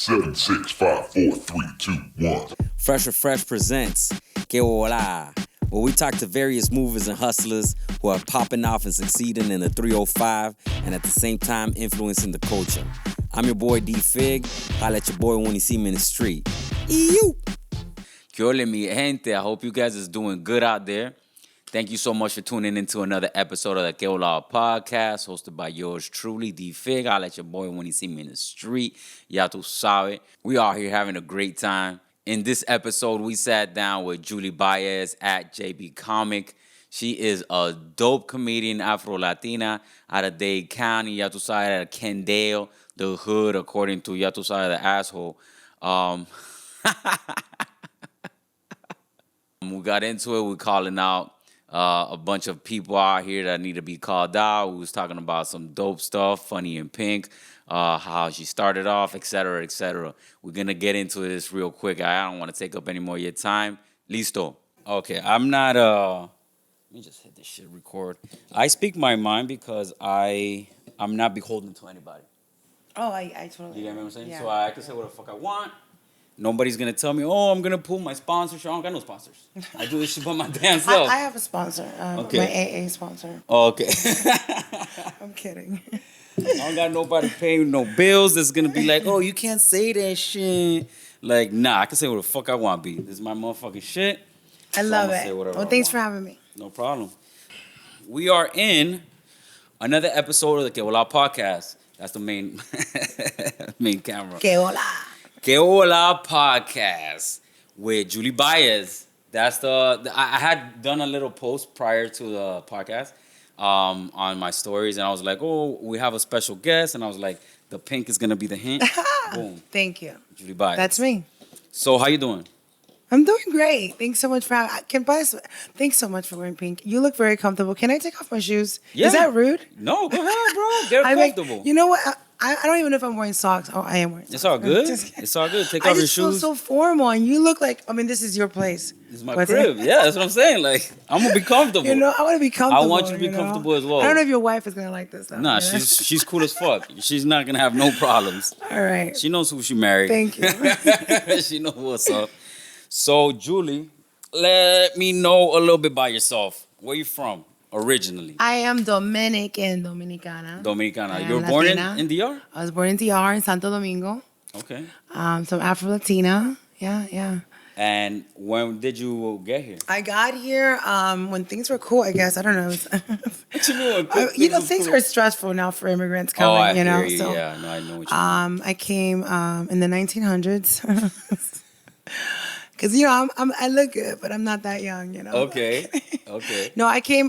7, 6, 5, 4, 3, 2, 1. Phresh presents Que Bola, where we talk to various movers and hustlers who are popping off and succeeding in the 305 and at the same time influencing the culture. I'm your boy D-Fig. Holla at your boy when you see me in the street. Ew! Que ole mi gente. I hope you guys is doing good out there. Thank you so much for tuning into another episode of the Que Bola podcast, hosted by yours truly, D-Fig. I'll let your boy when you see me in the street. Ya tu sabe. We are here having a great time. In this episode, we sat down with Julie Baez at JB Comic. She is a dope comedian, Afro-Latina, out of Dade County. Ya tu sabe, out of Kendale, the hood, according to Ya tu sabe, the asshole. We got into it. We're calling out a bunch of people out here that need to be called out. We was talking about some dope stuff, Funny and Pink, how she started off, etc., etc. We're going to get into this real quick. I don't want to take up any more of your time. Listo. Okay, I'm not, let me just hit this shit, record. I speak my mind because I'm not beholden to anybody. Oh, I totally. You get what I'm saying? Yeah. So I can say what the fuck I want. Nobody's going to tell me, oh, I'm going to pull my sponsorship. I don't got no sponsors. I do this shit by my damn self. I have a sponsor. Okay. My AA sponsor. Oh, okay. I'm kidding. I don't got nobody paying no bills that's going to be like, oh, you can't say that shit. Like, nah, I can say what the fuck I want to be. This is my motherfucking shit. I love I'ma say it. whatever Well, I thanks want. for having me. No problem. We are in another episode of the Que Bola podcast. That's the main camera. Que hola. Que Bola podcast with Julie Baez. That's I had done a little post prior to the podcast on my stories, and I was like, oh, we have a special guest, and I was like, the pink is gonna be the hint. Boom. Thank you. Julie Baez. That's me. So how you doing? I'm doing great. Thanks so much for having. Thanks so much for wearing pink. You look very comfortable. Can I take off my shoes? Yeah. Is that rude? No, go ahead, bro. They're comfortable. You know what? I don't even know if I'm wearing socks. Oh, I am wearing socks. It's all good. Just kidding. It's all good. Take I off your just feel shoes. so formal, and you look like. I mean, this is your place. This is my What's crib. it? Yeah, that's what I'm saying. Like, I'm gonna be comfortable. You know, I want to be comfortable. I want you to be comfortable as well. I don't know if your wife is gonna like this though. Nah, you know? she's cool as fuck. She's not gonna have no problems. All right. She knows who she married. Thank you. She knows what's up. So, Julie, let me know a little bit about yourself. Where you from originally? I am Dominicana. Dominicana. I'm You were born Latina. in DR? I was born in DR in Santo Domingo. Okay. So I'm Afro-Latina. Yeah. And when did you get here? I got here when things were cool, I guess. I don't know. What you mean? Things are stressful now for immigrants Oh, coming, I you know. hear you. So, Yeah, no, I know what you mean. I came in the 1900s. Because, you know, I look good, but I'm not that young, you know. Okay. No, I came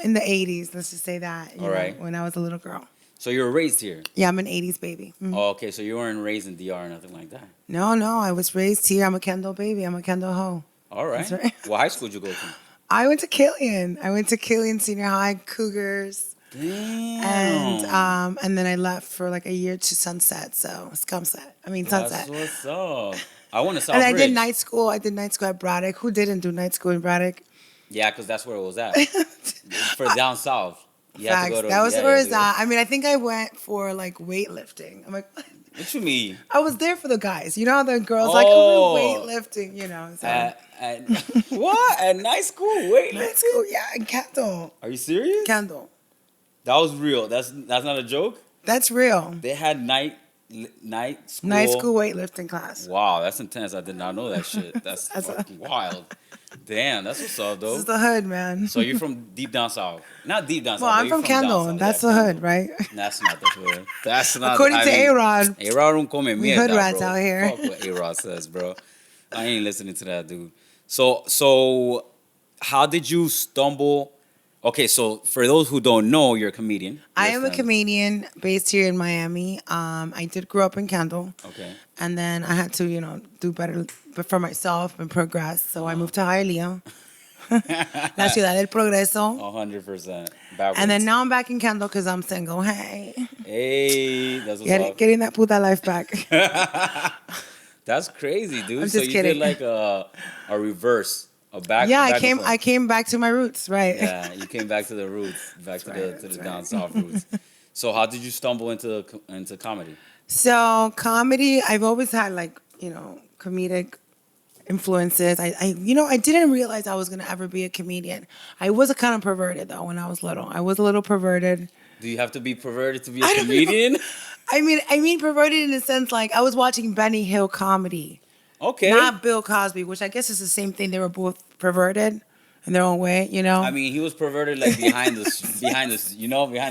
in the 80s, let's just say that. You All know, right. when I was a little girl. So you were raised here? Yeah, I'm an 80s baby. Mhm. Oh, okay, so you weren't raised in DR or nothing like that? No, I was raised here. I'm a Kendall baby. I'm a Kendall hoe. All right. That's right. What high school did you go to? I went to Killian. Senior high, Cougars. Damn. And then I left for like a year to Sunset. So Sunset. That's what's up. I went to South And I Ridge. did night school. at Braddock. Who didn't do night school in Braddock? Yeah, because that's where it was at. For down south. You had to Facts. go to, That was yeah, where yeah, it's yeah. at. I think I went for like weightlifting. I'm like, What you mean? I was there for the guys. You know how the girls Oh. like, oh, weightlifting, you know. So. What? At night school? Wait. Night school, yeah, in Kendall. Are you serious? Kendall. That was real. That's not a joke? That's real. They had night school. Night school weightlifting class. Wow, that's intense. I did not know that shit. That's That's fucking wild. Damn, that's what's up, though. This is the hood, man. So you're from deep down south? Not deep down Well, south. I'm but from you're down Kendall. south. That's Yeah, the Kendall. hood, right? That's not the hood. That's not. According to A-Rod. A-Rod don't come in We mierda, hood rats bro. out here. Fuck what A-Rod says, bro. I ain't listening to that dude. So how did you stumble? Okay, so for those who don't know, you're a comedian. I am a comedian based here in Miami. I did grow up in Kendall. Okay. And then I had to, do better for myself and progress. So I moved to Hialeah, La Ciudad del Progreso. 100%. Backwards. And then now I'm back in Kendall because I'm single. Hey. That's what's up. Getting that puta life back. That's crazy, dude. I'm So just you kidding. did like a reverse, a back. Yeah, back and forth. I came back to my roots, right? Yeah, you came back to the roots, back to the That's down right. south roots. So how did you stumble into comedy? So comedy, I've always had like, comedic influences. I didn't realize I was gonna ever be a comedian. I was a kind of perverted though when I was little. I was a little perverted. Do you have to be perverted to be a I don't know. comedian? I mean perverted in the sense like I was watching Benny Hill comedy, Okay. not Bill Cosby, which I guess is the same thing. They were both perverted in their own way, I mean, he was perverted like behind the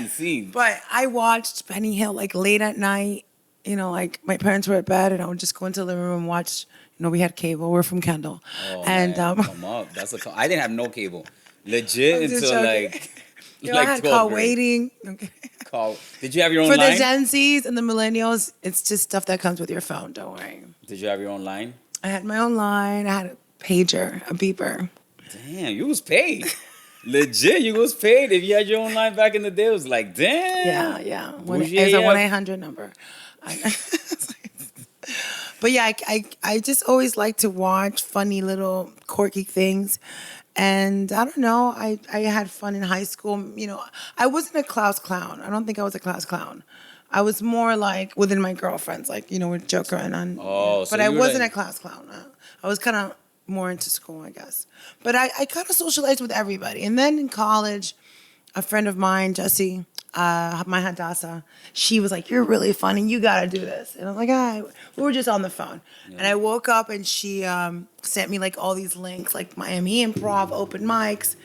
scenes. But I watched Benny Hill like late at night. Like my parents were at bed, and I would just go into the living room and watch. We had cable. We're from Kendall, Oh and man, come up. I didn't have no cable. Legit I'm just until joking. like I had 12th call grade. waiting. Okay. Did you have your own For line? the Gen Zs and the millennials, it's just stuff that comes with your phone. Don't worry. Did you have your own line? I had my own line. I had a pager, a beeper. Damn, you was paid. Legit, you was paid. If you had your own line back in the day, it was like, damn. Yeah. Bougie It's a AF. 1-800 number. But yeah, I just always like to watch funny little quirky things. And I don't know, I had fun in high school. I wasn't a class clown. I don't think I was a class clown. I was more like within my girlfriends, like, with joke around on. Oh, so but I you were wasn't like- a class clown. I was kind of more into school, I guess. But I kind of socialized with everybody. And then in college, a friend of mine, Jessie, my Hadassah, she was like, "You're really funny. You got to do this." And I was like, we were just on the phone. Yeah. And I woke up and she sent me like all these links, like Miami Improv, open mics.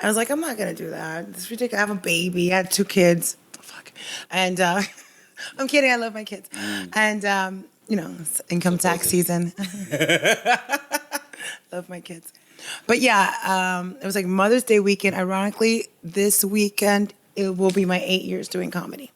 I was like, I'm not going to do that. It's ridiculous. I have a baby. I had 2 kids. Fuck. And I'm kidding. I love my kids. And, it's income tax season. Love my kids. But yeah, it was like Mother's Day weekend. Ironically, this weekend, it will be my 8 years doing comedy.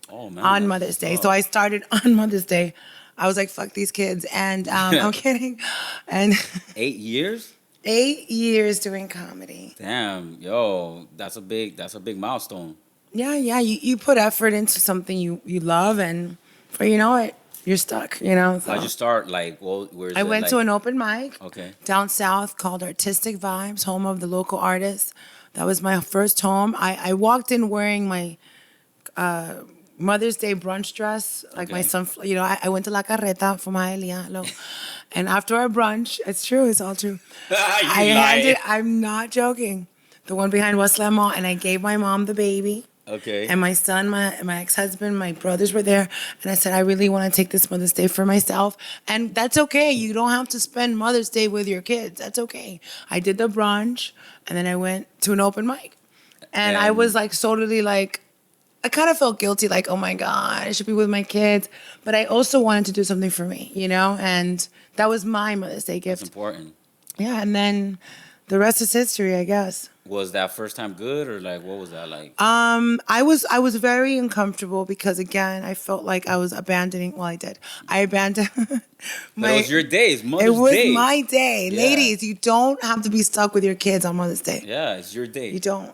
Oh, man. On Mother's Day. So I started on Mother's Day. I was like, fuck these kids. And I'm kidding. And 8 years? 8 years doing comedy. Damn, yo, that's a big milestone. Yeah. You put effort into something you love, and before you know it, you're stuck, So. How'd you start? Like, well, where's I went to an open mic down south called Artistic Vibes, home of the local artists. That was my first home. I walked in wearing my Mother's Day brunch dress, like my son. I went to La Carreta for my Hialeah. And after our brunch, it's true, it's all true. I'm not joking, the one behind Westland Mall, and I gave my mom the baby. Okay. And my son, my ex-husband, my brothers were there. And I said, I really want to take this Mother's Day for myself. And that's okay. You don't have to spend Mother's Day with your kids. That's okay. I did the brunch, and then I went to an open mic. And I was like totally like, I kind of felt guilty, like, oh my God, I should be with my kids. But I also wanted to do something for me, And that was my Mother's Day gift. That's important. Yeah, and then the rest is history, I guess. Was that first time good, or like what was that like? I was very uncomfortable because again I felt like I was abandoning. Well, I did. I abandoned. It was your day. It's Mother's Day. It was my day, Yeah. ladies. You don't have to be stuck with your kids on Mother's Day. Yeah, it's your day. You don't.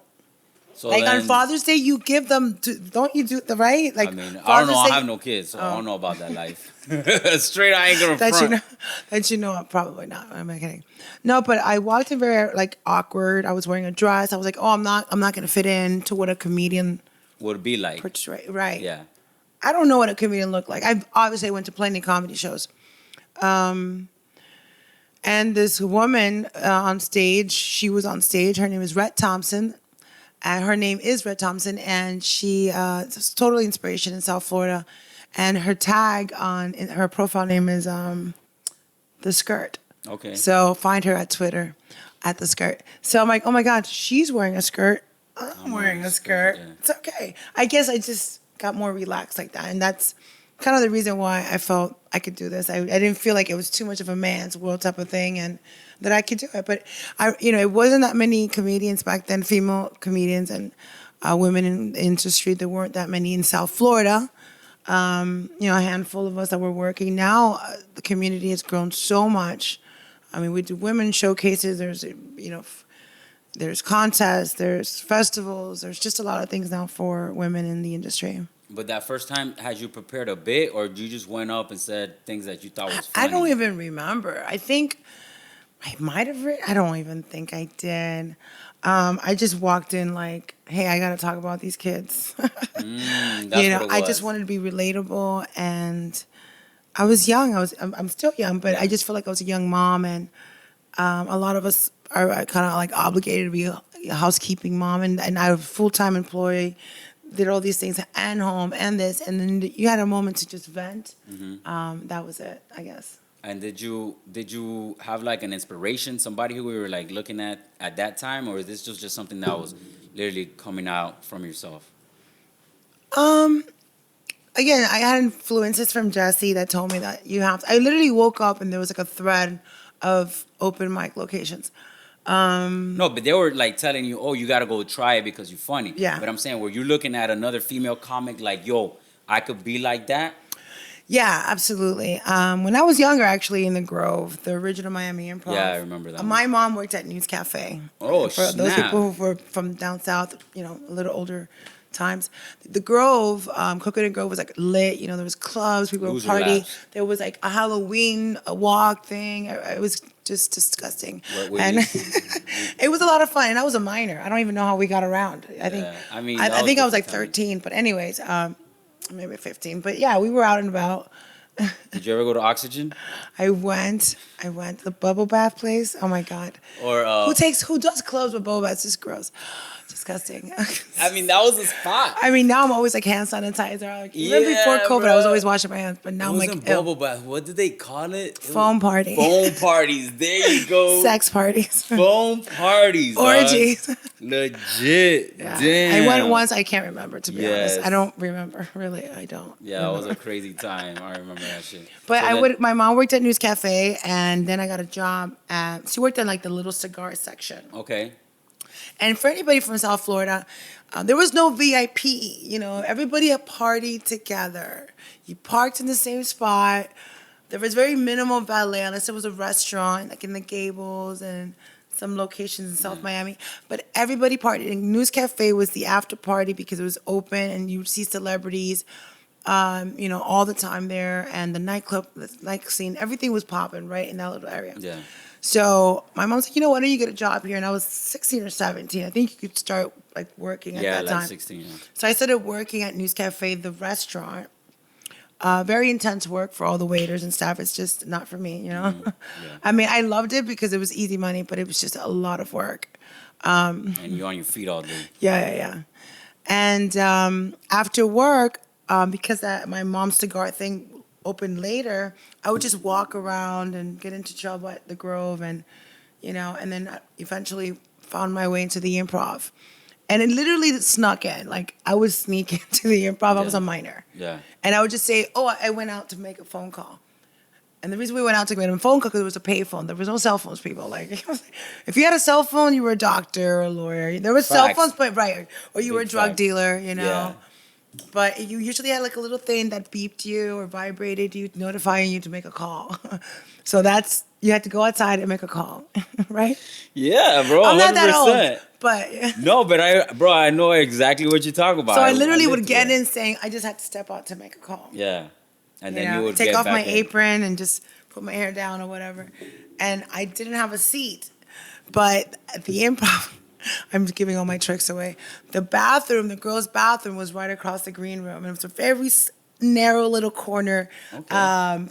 So like then, on Father's Day, you give them. Don't you do the right? Like I mean, I don't Father's know. I Day- have no kids, so I don't know about that life. Straight, I ain't gonna That front. you know, probably not. I'm not kidding. No, but I walked in very like awkward. I was wearing a dress. I was like, oh, I'm not gonna fit in to what a comedian Would be like. portray. Right. Yeah. I don't know what a comedian looked like. I obviously went to plenty comedy shows. And this woman on stage, she was on stage. Her name is Rhett Thompson. Her name is Rhett Thompson, and she is totally inspiration in South Florida. And her tag in her profile name is The Skirt. Okay. So find her at Twitter at The Skirt. So I'm like, oh my God, she's wearing a skirt. I'm wearing a skirt. Yeah. It's okay. I guess I just got more relaxed like that. And that's kind of the reason why I felt I could do this. I didn't feel like it was too much of a man's world type of thing and that I could do it. But, it wasn't that many comedians back then, female comedians and women in the industry. There weren't that many in South Florida. A handful of us that were working. Now the community has grown so much. I mean, we do women showcases. There's contests, there's festivals, there's just a lot of things now for women in the industry. But that first time, had you prepared a bit, or you just went up and said things that you thought was funny? I don't even remember. I think I might have written. I don't even think I did. I just walked in like, hey, I got to talk about these kids. That's You what know, it I was. just wanted to be relatable, and I was young. I'm still young, but I just feel like I was a young mom, and a lot of us are kind of like obligated to be a housekeeping mom, and I was a full-time employee, did all these things and home and this, and then you had a moment to just vent. That was it, I guess. And did you have like an inspiration, somebody who we were like looking at that time, or is this just something that was literally coming out from yourself? Again, I had influences from Jesse that told me that you have to. I literally woke up and there was like a thread of open mic locations. No, but they were like telling you, oh, you gotta go try it because you're funny. Yeah. But I'm saying, were you looking at another female comic like, yo, I could be like that? Yeah, absolutely. When I was younger, actually, in the Grove, the original Miami Improv. Yeah, I remember that. My mom worked at News Cafe. Oh, For those snap. people who were from down south, you know, a little older times. The Grove, Coconut Grove was like lit. You know, there was clubs, people would Loser party. laughs. There was like a Halloween walk thing. It was just disgusting. What And you- it was a lot of fun. And I was a minor. I don't even know how we got around. I think Yeah, I mean, I that think I was was like different 13. But anyways, maybe 15. But yeah, we were out and about. Did you ever go to Oxygen? I went the bubble bath place. Oh my god. Or Who does clothes with bubble baths? It's just gross. Disgusting. I mean, that was the spot. I mean, now I'm always like hand sanitizer. Like, even before Yeah, COVID, I was bro. always washing my hands, but now It I'm like, wasn't ew. bubble bath. What did they call it? Foam party. Foam parties. There you go. Sex parties. Foam parties. dog. Orgies. Legit. Yeah. Damn. I went once. I can't remember, to be honest. Yes. I don't remember. Really, I don't. Yeah, it was a crazy time. I remember that shit. But So then- my mom worked at News Cafe, and then I got a job she worked in like the little cigar section. Okay. And for anybody from South Florida, there was no VIP. You know, everybody had partied together. You parked in the same spot. There was very minimal valet, unless it was a restaurant, like in the Gables and some locations in South Miami. But everybody partied. And News Cafe was the after party because it was open, and you would see celebrities, you know, all the time there. And the nightclub, the night scene, everything was popping right in that little area. Yeah. So my mom's like, you know, why don't you get a job here? And I was 16 or 17. I think you could start like working at Yeah, that like time. 16. Yeah. So I started working at News Cafe, the restaurant. Very intense work for all the waiters and staff. It's just not for me, you know. I mean, I loved it because it was easy money, but it was just a lot of work. And you're on your feet all day. Yeah. And after work, because my mom's cigar thing opened later, I would just walk around and get into trouble at the Grove, and you know, and then I eventually found my way into the Improv. And it literally snuck in. Like, I would sneak into the Improv. I was a minor. Yeah. And I would just say, oh, I went out to make a phone call. And the reason we went out to make a phone call because it was a pay phone. There was no cell phones, people. Like, if you had a cell phone, you were a doctor or a lawyer. There were cell Facts. phones, but right. Or you were a Big drug facts. dealer, you know. Yeah. But you usually had like a little thing that beeped you or vibrated you, notifying you to make a call. So you had to go outside and make a call, right? Yeah, bro. I'm not 100%. that old, but No, but I know exactly what you're talking about. so I literally would lived get through it. in saying, I just had to step out to make a call. Yeah. And You then know, you would take get off back my in. apron and just put my hair down or whatever. And I didn't have a seat. But at the Improv, I'm giving all my tricks away. The bathroom, the girls' bathroom, was right across the green room. And it was a very narrow little corner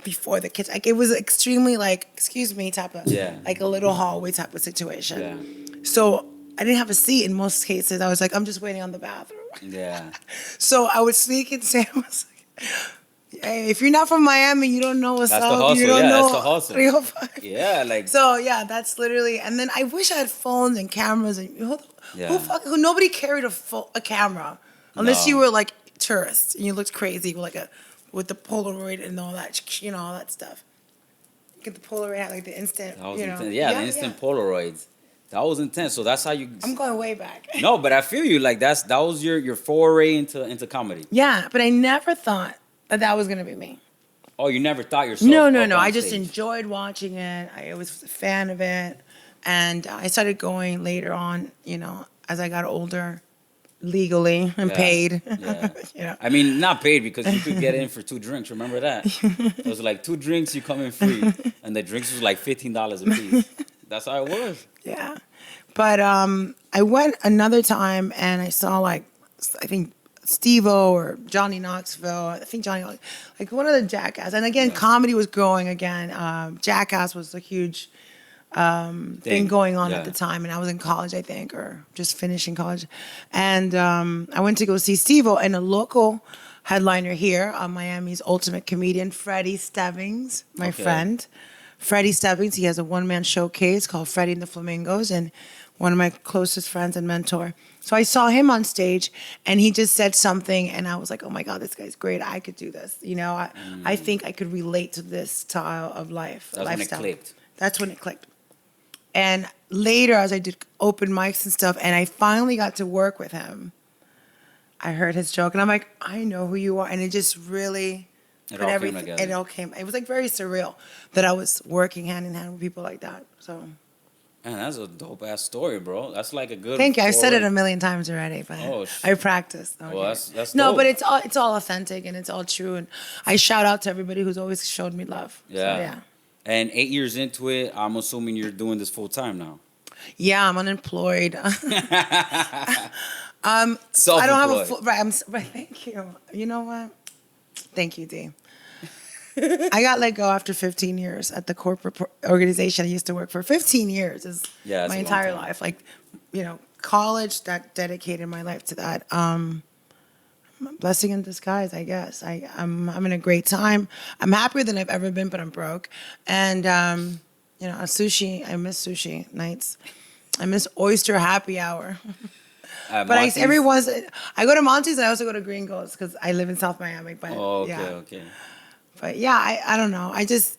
before the kitchen. Like, it was extremely like, excuse me, type of, like a little hallway type of situation. Yeah. So I didn't have a seat in most cases. I was like, I'm just waiting on the bathroom. Yeah. So I would sneak and say, I was like, hey, if you're not from Miami, you don't know what's That's up. the hustle. You don't Yeah, know that's the hustle. 305. Yeah, like So yeah, that's literally. And then I wish I had phones and cameras and who nobody carried a camera unless you were like tourists and you looked crazy with the Polaroid and all that, you know, all that stuff. Get the Polaroid had like the instant. that was you know. intense. Yeah, the instant Polaroids. That was intense. So that's how you. I'm going way back. No, but I feel you. Like that was your foray into comedy. Yeah, but I never thought that was gonna be me. Oh, you never thought yourself. No. up I on just stage. enjoyed watching it. I was a fan of it. And I started going later on, you know, as I got older, legally and paid. Yeah. You know. I mean, not paid because you could get in for 2 drinks. Remember that? It was like 2 drinks, you come in free. And the drinks was like $15 a piece. That's how it was. Yeah. But I went another time and I saw I think Steve-O or Johnny Knoxville. I think Johnny, like one of the Jackass. And again, comedy was growing again. Jackass was a huge thing going on at the time. And I was in college, I think, or just finishing college. And I went to go see Steve-O and a local headliner here, Miami's ultimate comedian, Freddie Stebbings, my friend. Freddie Stebbings, he has a one-man showcase called Freddie and the Flamingos, and one of my closest friends and mentor. So I saw him on stage, and he just said something, and I was like, oh my God, this guy's great. I could do this. You know, I think I could relate to this style of life. That's lifestyle. when it clicked. That's when it clicked. And later, as I did open mics and stuff, and I finally got to work with him, I heard his joke, and I'm like, I know who you are. And it just really... It all came together. It all came. It was like very surreal that I was working hand in hand with people like that. So, man, that's a dope ass story, bro. That's like a good. Thank you. I've said it a million times already, but I practiced. Okay. Well, that's no, dope. but it's all authentic and it's all true. And I shout out to everybody who's always showed me love. Yeah. So, yeah. And 8 years into it, I'm assuming you're doing this full time now. Yeah, I'm unemployed. Self-employed. I don't have a full. Right. Thank you. You know what? Thank you, D. I got let go after 15 years at the corporate organization I used to work for. 15 years is my entire life. Like, you know, college, that dedicated my life to that. Blessing in disguise, I guess. I'm having a great time. I'm happier than I've ever been, but I'm broke. And, you know, sushi, I miss sushi nights. I miss oyster happy hour. But I go to Monty's and I also go to Gringos because I live in South Miami. But okay. But yeah, I don't know.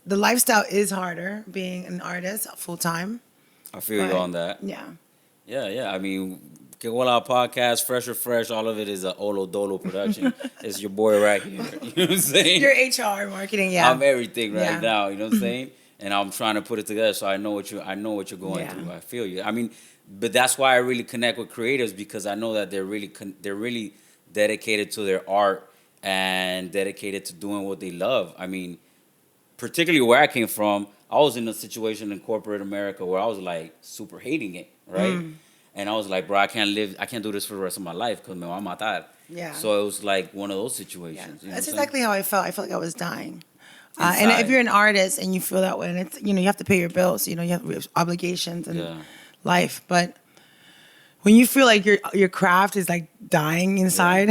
The lifestyle is harder being an artist full time. I feel you on that. Yeah. Yeah. I mean, Que Bola podcast, Phresh, all of it is a Olo Dolo production. It's your boy right here. You know what I'm saying? Your HR, marketing, yeah. I'm everything right now. You know what I'm saying? And I'm trying to put it together so I know what you're going through. I feel you. I mean, but that's why I really connect with creatives because I know that they're really dedicated to their art and dedicated to doing what they love. I mean, particularly where I came from, I was in a situation in corporate America where I was like super hating it, right? And I was like, bro, I can't do this for the rest of my life because me va a matar. Yeah. So it was like one of those situations. Yeah. You know That's exactly how I felt. I felt like I was dying. And Inside. if you're an artist and you feel that way, and it's, you know, you have to pay your bills, you know, you have obligations and life, but when you feel like your craft is like dying inside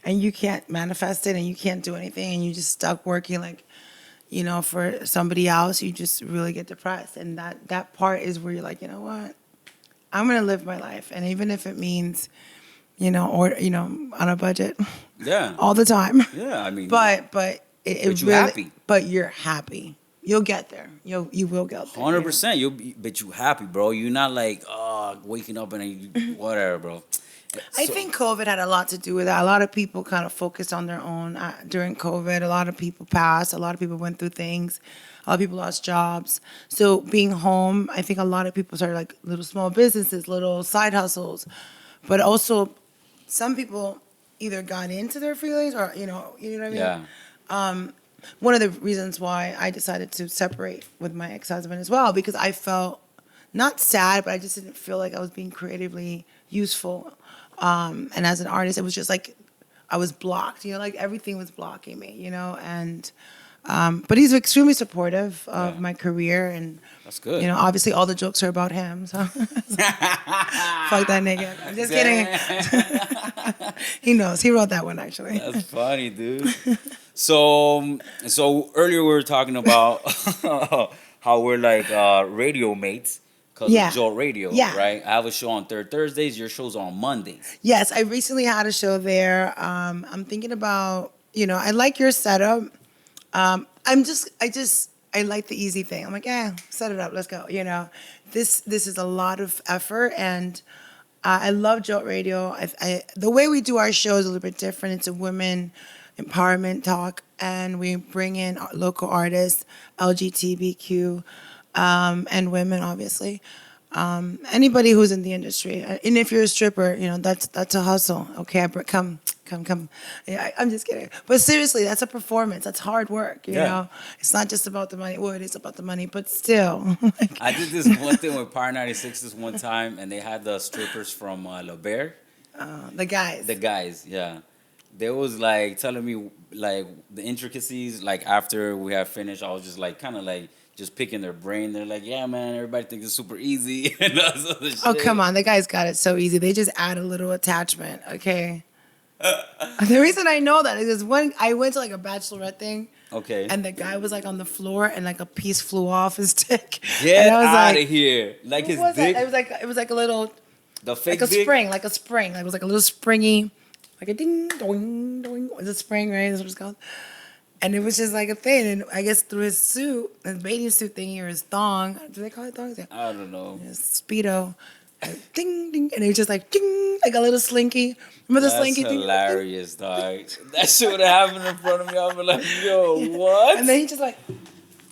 and you can't manifest it and you can't do anything and you just stuck working like, you know, for somebody else, you just really get depressed. And that part is where you're like, you know what? I'm going to live my life. And even if it means, you know, or, you know, on a budget. Yeah. All the time. Yeah, I mean. But you're really, happy. But you're happy. You'll get there. You will get there. 100%. But you happy, bro. You're not like, waking up and whatever, bro. I think COVID had a lot to do with that. A lot of people kind of focused on their own during COVID. A lot of people passed. A lot of people went through things. A lot of people lost jobs. So being home, I think a lot of people started like little small businesses, little side hustles. But also, some people either got into their feelings or, you know what I mean? Yeah. One of the reasons why I decided to separate with my ex-husband as well, because I felt not sad, but I just didn't feel like I was being creatively useful. And as an artist, it was just like I was blocked, you know, like everything was blocking me, you know. And but he's extremely supportive of my career, and that's good. You know, obviously all the jokes are about him. So fuck that nigga. I'm just kidding. He knows. He wrote that one actually. That's funny, dude. So earlier we were talking about how we're like radio mates. Because of Jolt Radio, right? I have a show on third Thursdays. Your show's on Mondays. Yes, I recently had a show there. I'm thinking about, you know, I like your setup. I like the easy thing. I'm like, set it up, let's go. You know, this is a lot of effort, and I love Jolt Radio. The way we do our show is a little bit different. It's a women empowerment talk, and we bring in local artists, LGBTQ. And women, obviously. Anybody who's in the industry, and if you're a stripper, that's a hustle. Okay, come. Yeah, I'm just kidding. But seriously, that's a performance. That's hard work. You know, it's not just about the money. Well, it is about the money, but still. I did this one thing with Power 96 this one time, and they had the strippers from La Bear. The guys. The guys, yeah. They was like telling me like the intricacies. Like after we had finished, I was just like kind of like just picking their brain. They're like, yeah, man, everybody thinks it's super easy. And oh, come on. The guys got it so easy. They just add a little attachment, okay? The reason I know that is when I went to like a bachelorette thing. Okay. And the guy was like on the floor and like a piece flew off his dick. Get out of here. Like his dick? It was like a little... The fake like a dick? spring, like a spring. Like it was like a little springy, like a ding, doing, doing. It's a spring, right? That's what it's called. And it was just like a thing. And I guess through his suit, his bathing suit thingy or his thong. Do they call it thongs? Yeah. I don't know. His Speedo. Ding, ding. And it was just like ding, like a little slinky. Remember the slinky thing? That's hilarious, dog. That shit would have happened in front of me. I'd be like, yo, what? And then he just like...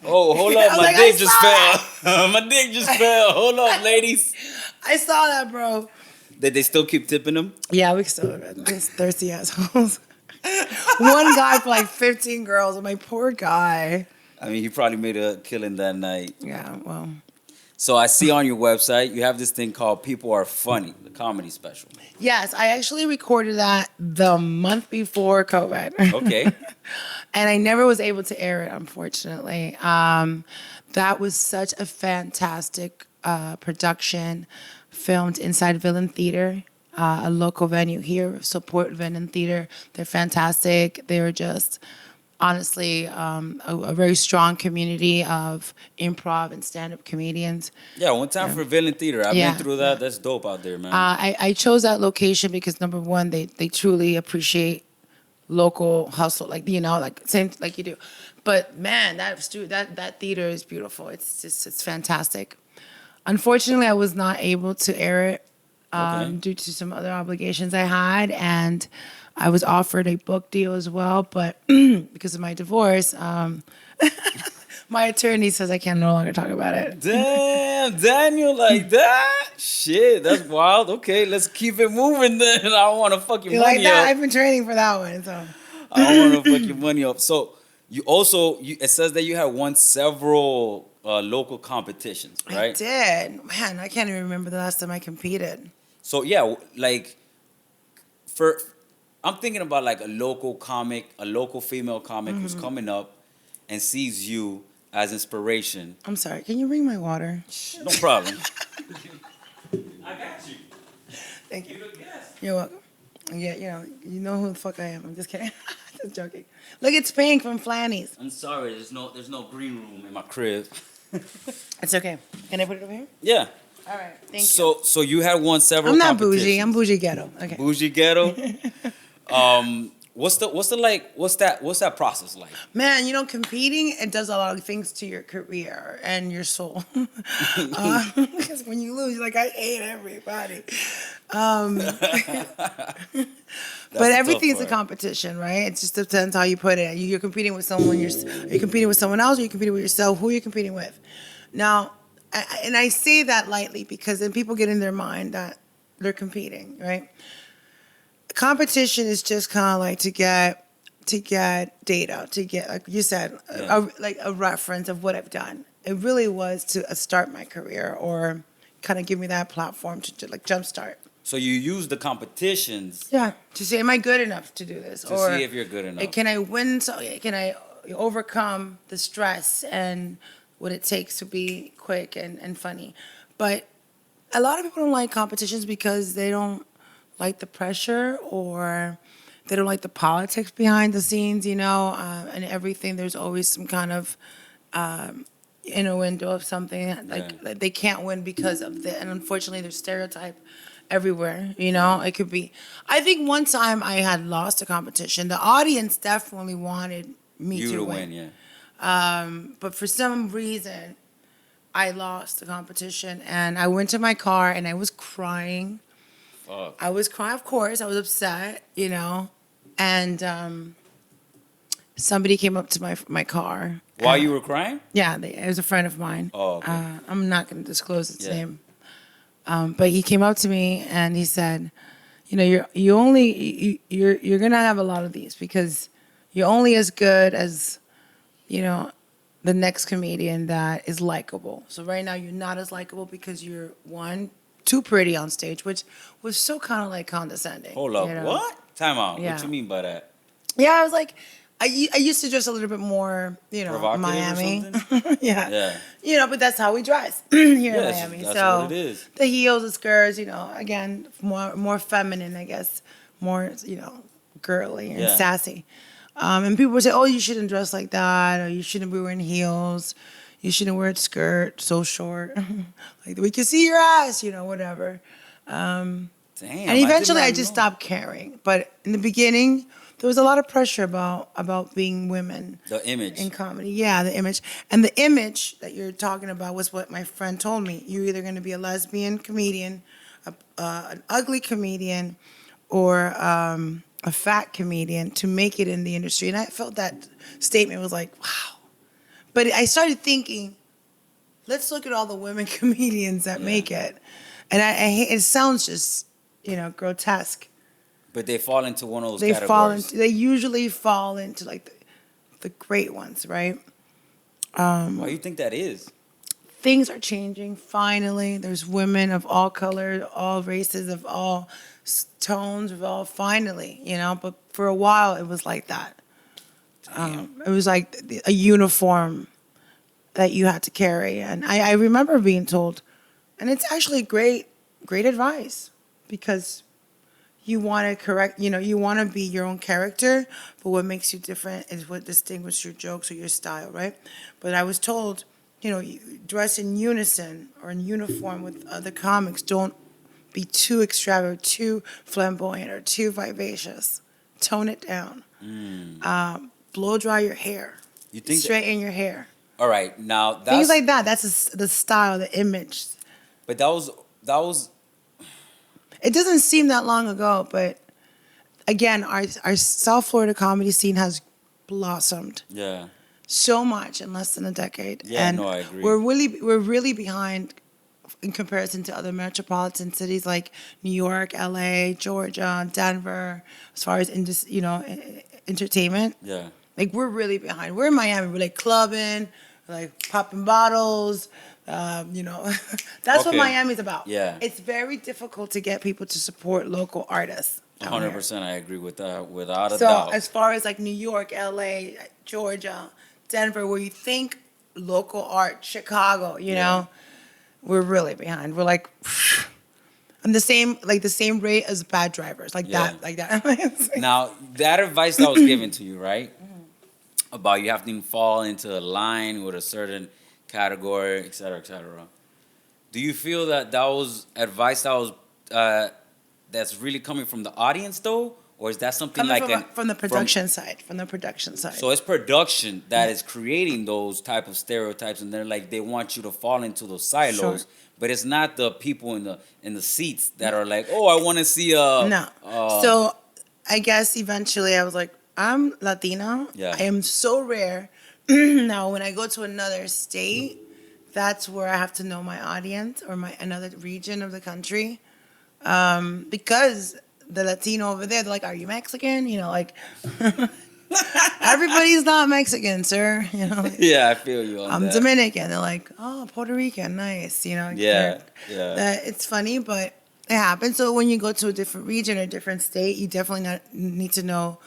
Oh, hold up. My dick just fell. My dick just fell. Hold up, ladies. I saw that, bro. Did they still keep tipping them? Yeah, we still these thirsty assholes. One guy for like 15 girls. I'm like, poor guy. I mean, he probably made a killing that night. Yeah, well. So I see on your website you have this thing called People Are Funny, the comedy special. Yes, I actually recorded that the month before COVID. Okay. And I never was able to air it, unfortunately. That was such a fantastic production, filmed inside Villain Theater, a local venue here. Support Villain Theater. They're fantastic. They were just... honestly, a very strong community of improv and stand-up comedians. Yeah, one time for Villain Theater. I've been through that. That's dope out there, man. I chose that location because, number one, they truly appreciate local hustle, like same like you do. But man, that theater is beautiful. It's fantastic. Unfortunately, I was not able to air it due to some other obligations I had, and I was offered a book deal as well, but because of my divorce, my attorney says I can no longer talk about it. Damn, Daniel, like that? Shit, that's wild. Okay, let's keep it moving then. I don't want to fuck your money like that? up. I've been training for that one, so. I don't want to fuck your money up. So you also, it says that you have won several local competitions, right? I did. Man, I can't even remember the last time I competed. So yeah, like I'm thinking about like a local comic, a local female comic who's coming up and sees you as inspiration. I'm sorry, can you bring my water? No problem. I got you. Thank you. You're welcome. Yeah, you know who the fuck I am. I'm just kidding. Just joking. Look, it's Pink from Flanny's. I'm sorry, there's no green room in my crib. It's okay. Can I put it over here? Yeah. All right, thank you. So you had won several. I'm not bougie. I'm bougie ghetto. Okay. Bougie ghetto. What's that process like? Man, competing, it does a lot of things to your career and your soul. Because when you lose, you're like, I hate everybody. But everything's a competition, right? It just depends how you put it. You're competing with someone. You're competing with someone else, or you're competing with yourself. Who are you competing with? Now, and I say that lightly because then people get in their mind that they're competing, right? Competition is just kind of like to get data, to get, like you said, a reference of what I've done. It really was to start my career or kind of give me that platform to like jumpstart. So you use the competitions. Yeah, to say, am I good enough to do this? To see if you're good enough. Can I win? Can I overcome the stress and what it takes to be quick and funny? But a lot of people don't like competitions because they don't like the pressure or they don't like the politics behind the scenes, and everything. There's always some kind of innuendo of something like they can't win because of that. And unfortunately, there's stereotype everywhere, It could be. I think one time I had lost a competition. The audience definitely wanted me to win. Yeah. But for some reason, I lost the competition, and I went to my car and I was crying. Fuck. I was crying, of course. I was upset, and somebody came up to my car. While you were crying? Yeah, it was a friend of mine. Oh, okay. I'm not going to disclose its name. But he came up to me and he said, you know, you're gonna have a lot of these because you're only as good as, you know, the next comedian that is likable. So right now you're not as likable because you're too pretty on stage, which was so kind of like condescending. Hold up, you know? what? Time out. Yeah. What you mean by that? Yeah, I was like, I used to dress a little bit more, you know, Provocative Miami. or something? Yeah. Yeah. You know, but that's how we dress here in Yes, Miami. that's So what it is. the heels, the skirts, you know, again, more feminine, I guess, more, you know, girly and Yeah. sassy. And people would say, "Oh, you shouldn't dress like that, or you shouldn't be wearing heels, you shouldn't wear a skirt so short, like we can see your ass, you know, whatever." Damn. And eventually, I did not just know. stopped caring. But in the beginning, there was a lot of pressure about being women The image. in comedy. Yeah, the image. And the image that you're talking about was what my friend told me. You're either going to be a lesbian comedian, an ugly comedian, or a fat comedian to make it in the industry. And I felt that statement was like, wow. But I started thinking, let's look at all the women comedians that make it. And it sounds just, you know, grotesque. But they fall into one of those They categories. they usually fall into like the great ones, right? Why do you think that is? Things are changing. Finally, there's women of all colors, all races, of all tones, of all. Finally, you know. But for a while, it was like that. It was like a uniform that you had to carry, and I remember being told, and it's actually great advice because you want to correct, you know, you want to be your own character, but what makes you different is what distinguishes your jokes or your style, right? But I was told, you know, you dress in unison or in uniform with other comics. Don't be too extravagant, too flamboyant, or too vivacious. Tone it down. Blow dry your hair. You think Straighten your hair. All right, now that's Things like that. That's the style, the image. But that was It doesn't seem that long ago, but again, our South Florida comedy scene has blossomed yeah. so much in less than a decade. Yeah, and no, I agree. We're really behind in comparison to other metropolitan cities like New York, LA, Georgia, Denver, as far as entertainment. Yeah. Like we're really behind. We're in Miami. We're like clubbing, like popping bottles. You know, that's what Okay. Miami's about. Yeah. It's very difficult to get people to support local artists. down here. 100%, I agree with that, without a So doubt. as far as like New York, LA, Georgia, Denver, where you think local art, Chicago, you know, we're really behind. We're like, and the same rate as bad drivers, like that. Now, that advice that was given to you, right? About you have to fall into a line with a certain category, et cetera, et cetera. Do you feel that was advice that was that's really coming from the audience though, or is that something Coming from the production side? From the production side. So it's production that is creating those type of stereotypes, and they're like they want you to fall into those silos. Sure. But it's not the people in the seats that are like, oh, I want to see No. So I guess eventually I was like, I'm Latina. Yeah. I am so rare. Now, when I go to another state, that's where I have to know my audience or another region of the country. Because the Latino over there, they're like, are you Mexican? You know, like, everybody's not Mexican, sir. You know, like, Yeah, I feel you on I'm that. Dominican. They're like, oh, Puerto Rican, nice. You know, Yeah. it's funny, but it happens. So when you go to a different region or different state, you definitely need to know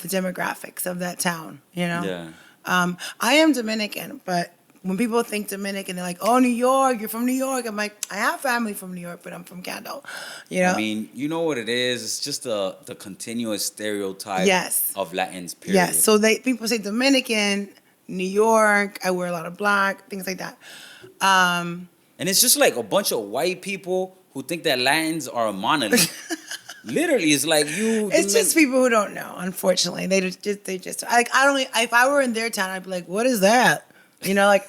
the demographics of that town. You know, Yeah. I am Dominican, but when people think Dominican, they're like, oh, New York, you're from New York. I'm like, I have family from New York, but I'm from Cando. You know? I mean, you know what it is? It's just the continuous stereotype Yes. of Latins, period. Yes. So people say Dominican, New York, I wear a lot of black, things like that. And it's just like a bunch of white people who think that Latins are a monolith. Literally, it's like you. It's just people who don't know, unfortunately. They just like, I don't, if I were in their town, I'd be like, what is that? You know, like.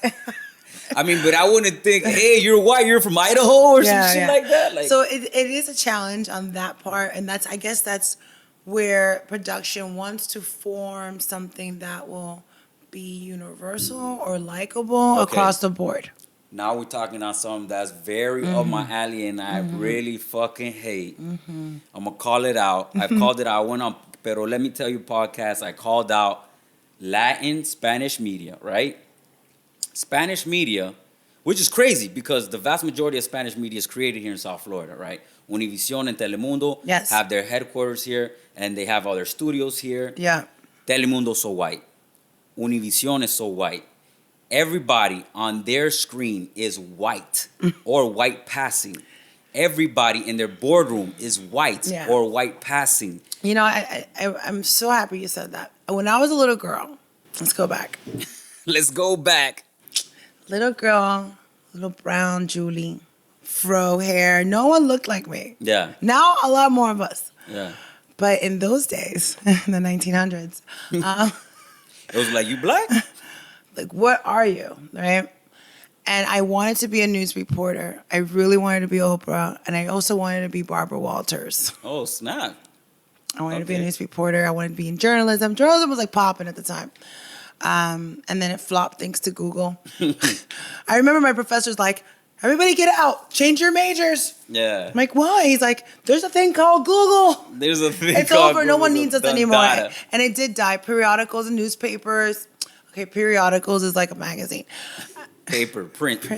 I mean, but I wouldn't think, hey, you're white, you're from Idaho or some shit like that. Like, so it is a challenge on that part, and I guess that's where production wants to form something that will be universal or likable across the board. Now we're talking on something that's very up my alley and I really fucking hate. I'm going to call it out. I've called it out. I went on, pero let me tell you, podcast, I called out Latin Spanish media, right? Spanish media, which is crazy because the vast majority of Spanish media is created here in South Florida, right? Univision and Telemundo have their headquarters here and they have all their studios here. Yeah. Telemundo's so white. Univision is so white. Everybody on their screen is white or white passing. Everybody in their boardroom is white or white passing. You know, I'm so happy you said that. When I was a little girl, let's go back. Let's go back. Little girl, little brown Julie, fro hair. No one looked like me. Yeah. Now a lot more of us. Yeah. But in those days, in the 1900s, it was like, you black? Like, what are you, right? And I wanted to be a news reporter. I really wanted to be Oprah. And I also wanted to be Barbara Walters. Oh, snap. I wanted to be a news reporter. I wanted to be in journalism. Journalism was like popping at the time. And then it flopped thanks to Google. I remember my professor's like, everybody get out. Change your majors. Yeah. I'm like, why? He's like, there's a thing called Google. There's a thing it's called over. Google. No one needs us anymore. Data. And it did die. Periodicals and newspapers. Okay, periodicals is like a magazine. Paper, print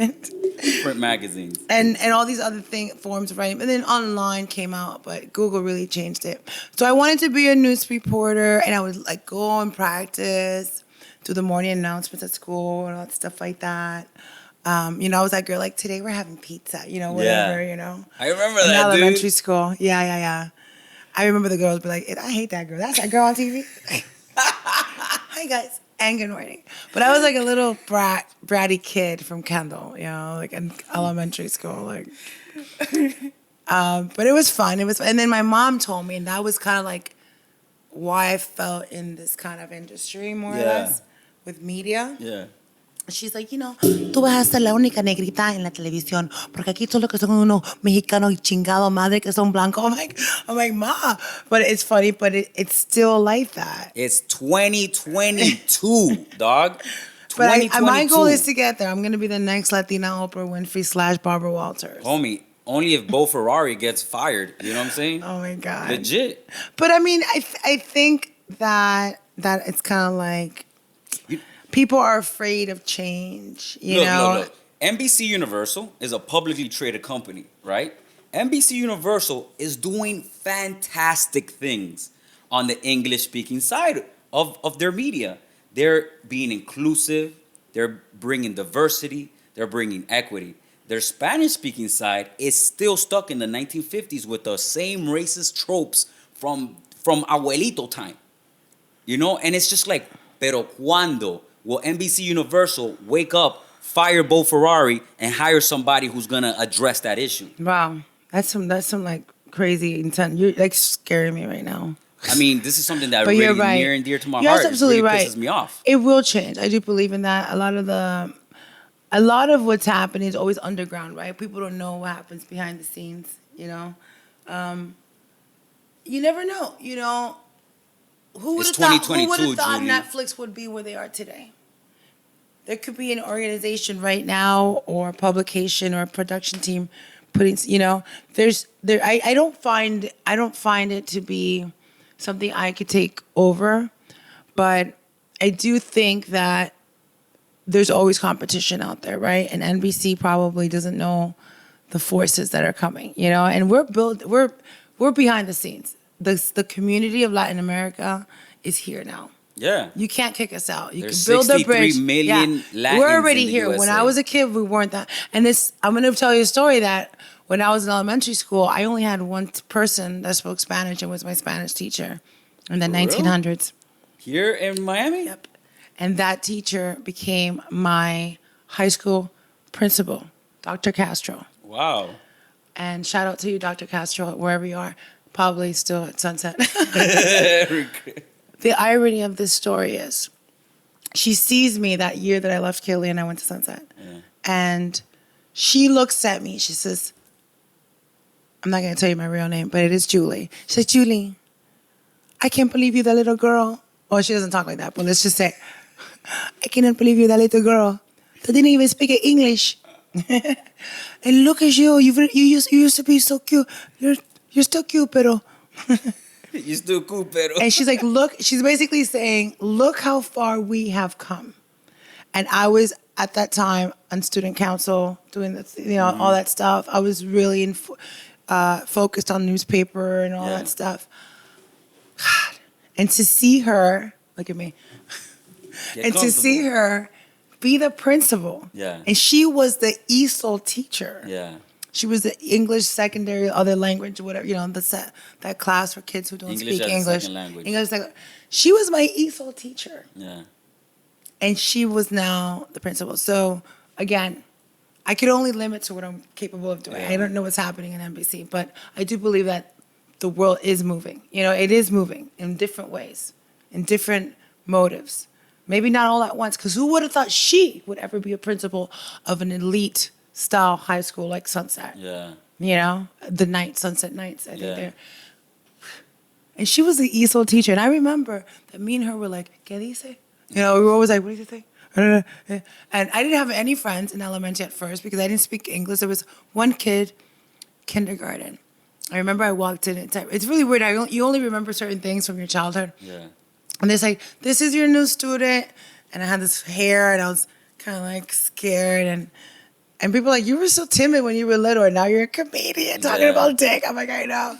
magazines. And all these other forms of writing. And then online came out, but Google really changed it. So I wanted to be a news reporter, and I would like go and practice, do the morning announcements at school and all that stuff like that. You know, I was that girl like, today we're having pizza, you know, whatever, you know. I remember in that, elementary school. Yeah. I remember the girls be like, I hate that girl. That's that girl on TV. Hi, guys. And good morning. But I was like a little bratty kid from Kendall, you know, like in elementary school. Like, but it was fun. And then my mom told me, and that was kind of like why I fell in this kind of industry more or less with media. Yeah. She's like, you know, tú vas a ser la única negrita en la televisión, porque aquí todos los que son unos mexicanos y chingado madre que son blancos. I'm like, ma, but it's funny, but it's still like that. It's 2022, dog. But my goal is to get there. I'm gonna be the next Latina Oprah Winfrey / Barbara Walters. Homie, only if Bo Ferrari gets fired. You know what I'm saying? Oh my God. Legit. But I mean, I think that it's kind of like. People are afraid of change, you know? Look. NBC Universal is a publicly traded company, right? NBC Universal is doing fantastic things on the English-speaking side of their media. They're being inclusive. They're bringing diversity. They're bringing equity. Their Spanish-speaking side is still stuck in the 1950s with the same racist tropes from abuelito time. You know? And it's just like, pero cuando will NBC Universal wake up, fire Bo Ferrari, and hire somebody who's gonna address that issue? Wow, that's some like crazy intent. You're like scaring me right now. I mean, this is something that really near and dear to my heart. You're absolutely it really right. Pisses me off. It will change. I do believe in that. A lot of what's happening is always underground, right? People don't know what happens behind the scenes. You know, you never know. You know. Who would have thought Netflix would be where they are today? There could be an organization right now, or a publication, or a production team putting. You know, I don't find it to be something I could take over, but I do think that there's always competition out there, right? And NBC probably doesn't know the forces that are coming. You know, and we're behind the scenes. The community of Latin America is here now. Yeah. You can't kick us out. There's can build a bridge. 63 million Latins we're already in the here. USA. When I was a kid, we weren't that. And I'm going to tell you a story that when I was in elementary school, I only had one person that spoke Spanish and was my Spanish teacher in the 1900s. Here in Miami? Yep. And that teacher became my high school principal, Dr. Castro. Wow. And shout out to you, Dr. Castro, wherever you are. Probably still at Sunset. The irony of this story is she sees me that year that I left Kelly and I went to Sunset. Yeah. And she looks at me. She says, I'm not going to tell you my real name, but it is Julie. She says, Julie, I can't believe you're that little girl. Well, she doesn't talk like that, but let's just say, I cannot believe you're that little girl that didn't even speak English. And look at you. You used to be so cute. You're still cute, pero. You still cool, pero. And she's like, look. She's basically saying, look how far we have come. And I was at that time on student council doing this, all that stuff. I was really focused on newspaper and all that stuff. God. And to see her, look at me. And to see her be the principal. Yeah. And she was the ESOL teacher. Yeah. She was the English secondary, other language, whatever, that class for kids who don't speak English. Second language. She was my ESOL teacher. Yeah. And she was now the principal. So, again, I could only limit to what I'm capable of doing. Yeah. I don't know what's happening in NBC, but I do believe that the world is moving. It is moving in different ways, in different motives. Maybe not all at once, because who would have thought she would ever be a principal of an elite-style high school like Sunset? Yeah. Sunset Nights, I think they're... And she was the ESOL teacher. And I remember that me and her were like, ¿Qué dice? We were always like, what do you think? And I didn't have any friends in elementary at first because I didn't speak English. There was one kid, kindergarten. I remember I walked in. It's really weird. You only remember certain things from your childhood. Yeah. And they're like, this is your new student. And I had this hair and I was kind of like scared. And people were like, you were so timid when you were little and now you're a comedian talking about dick. I'm like, I know.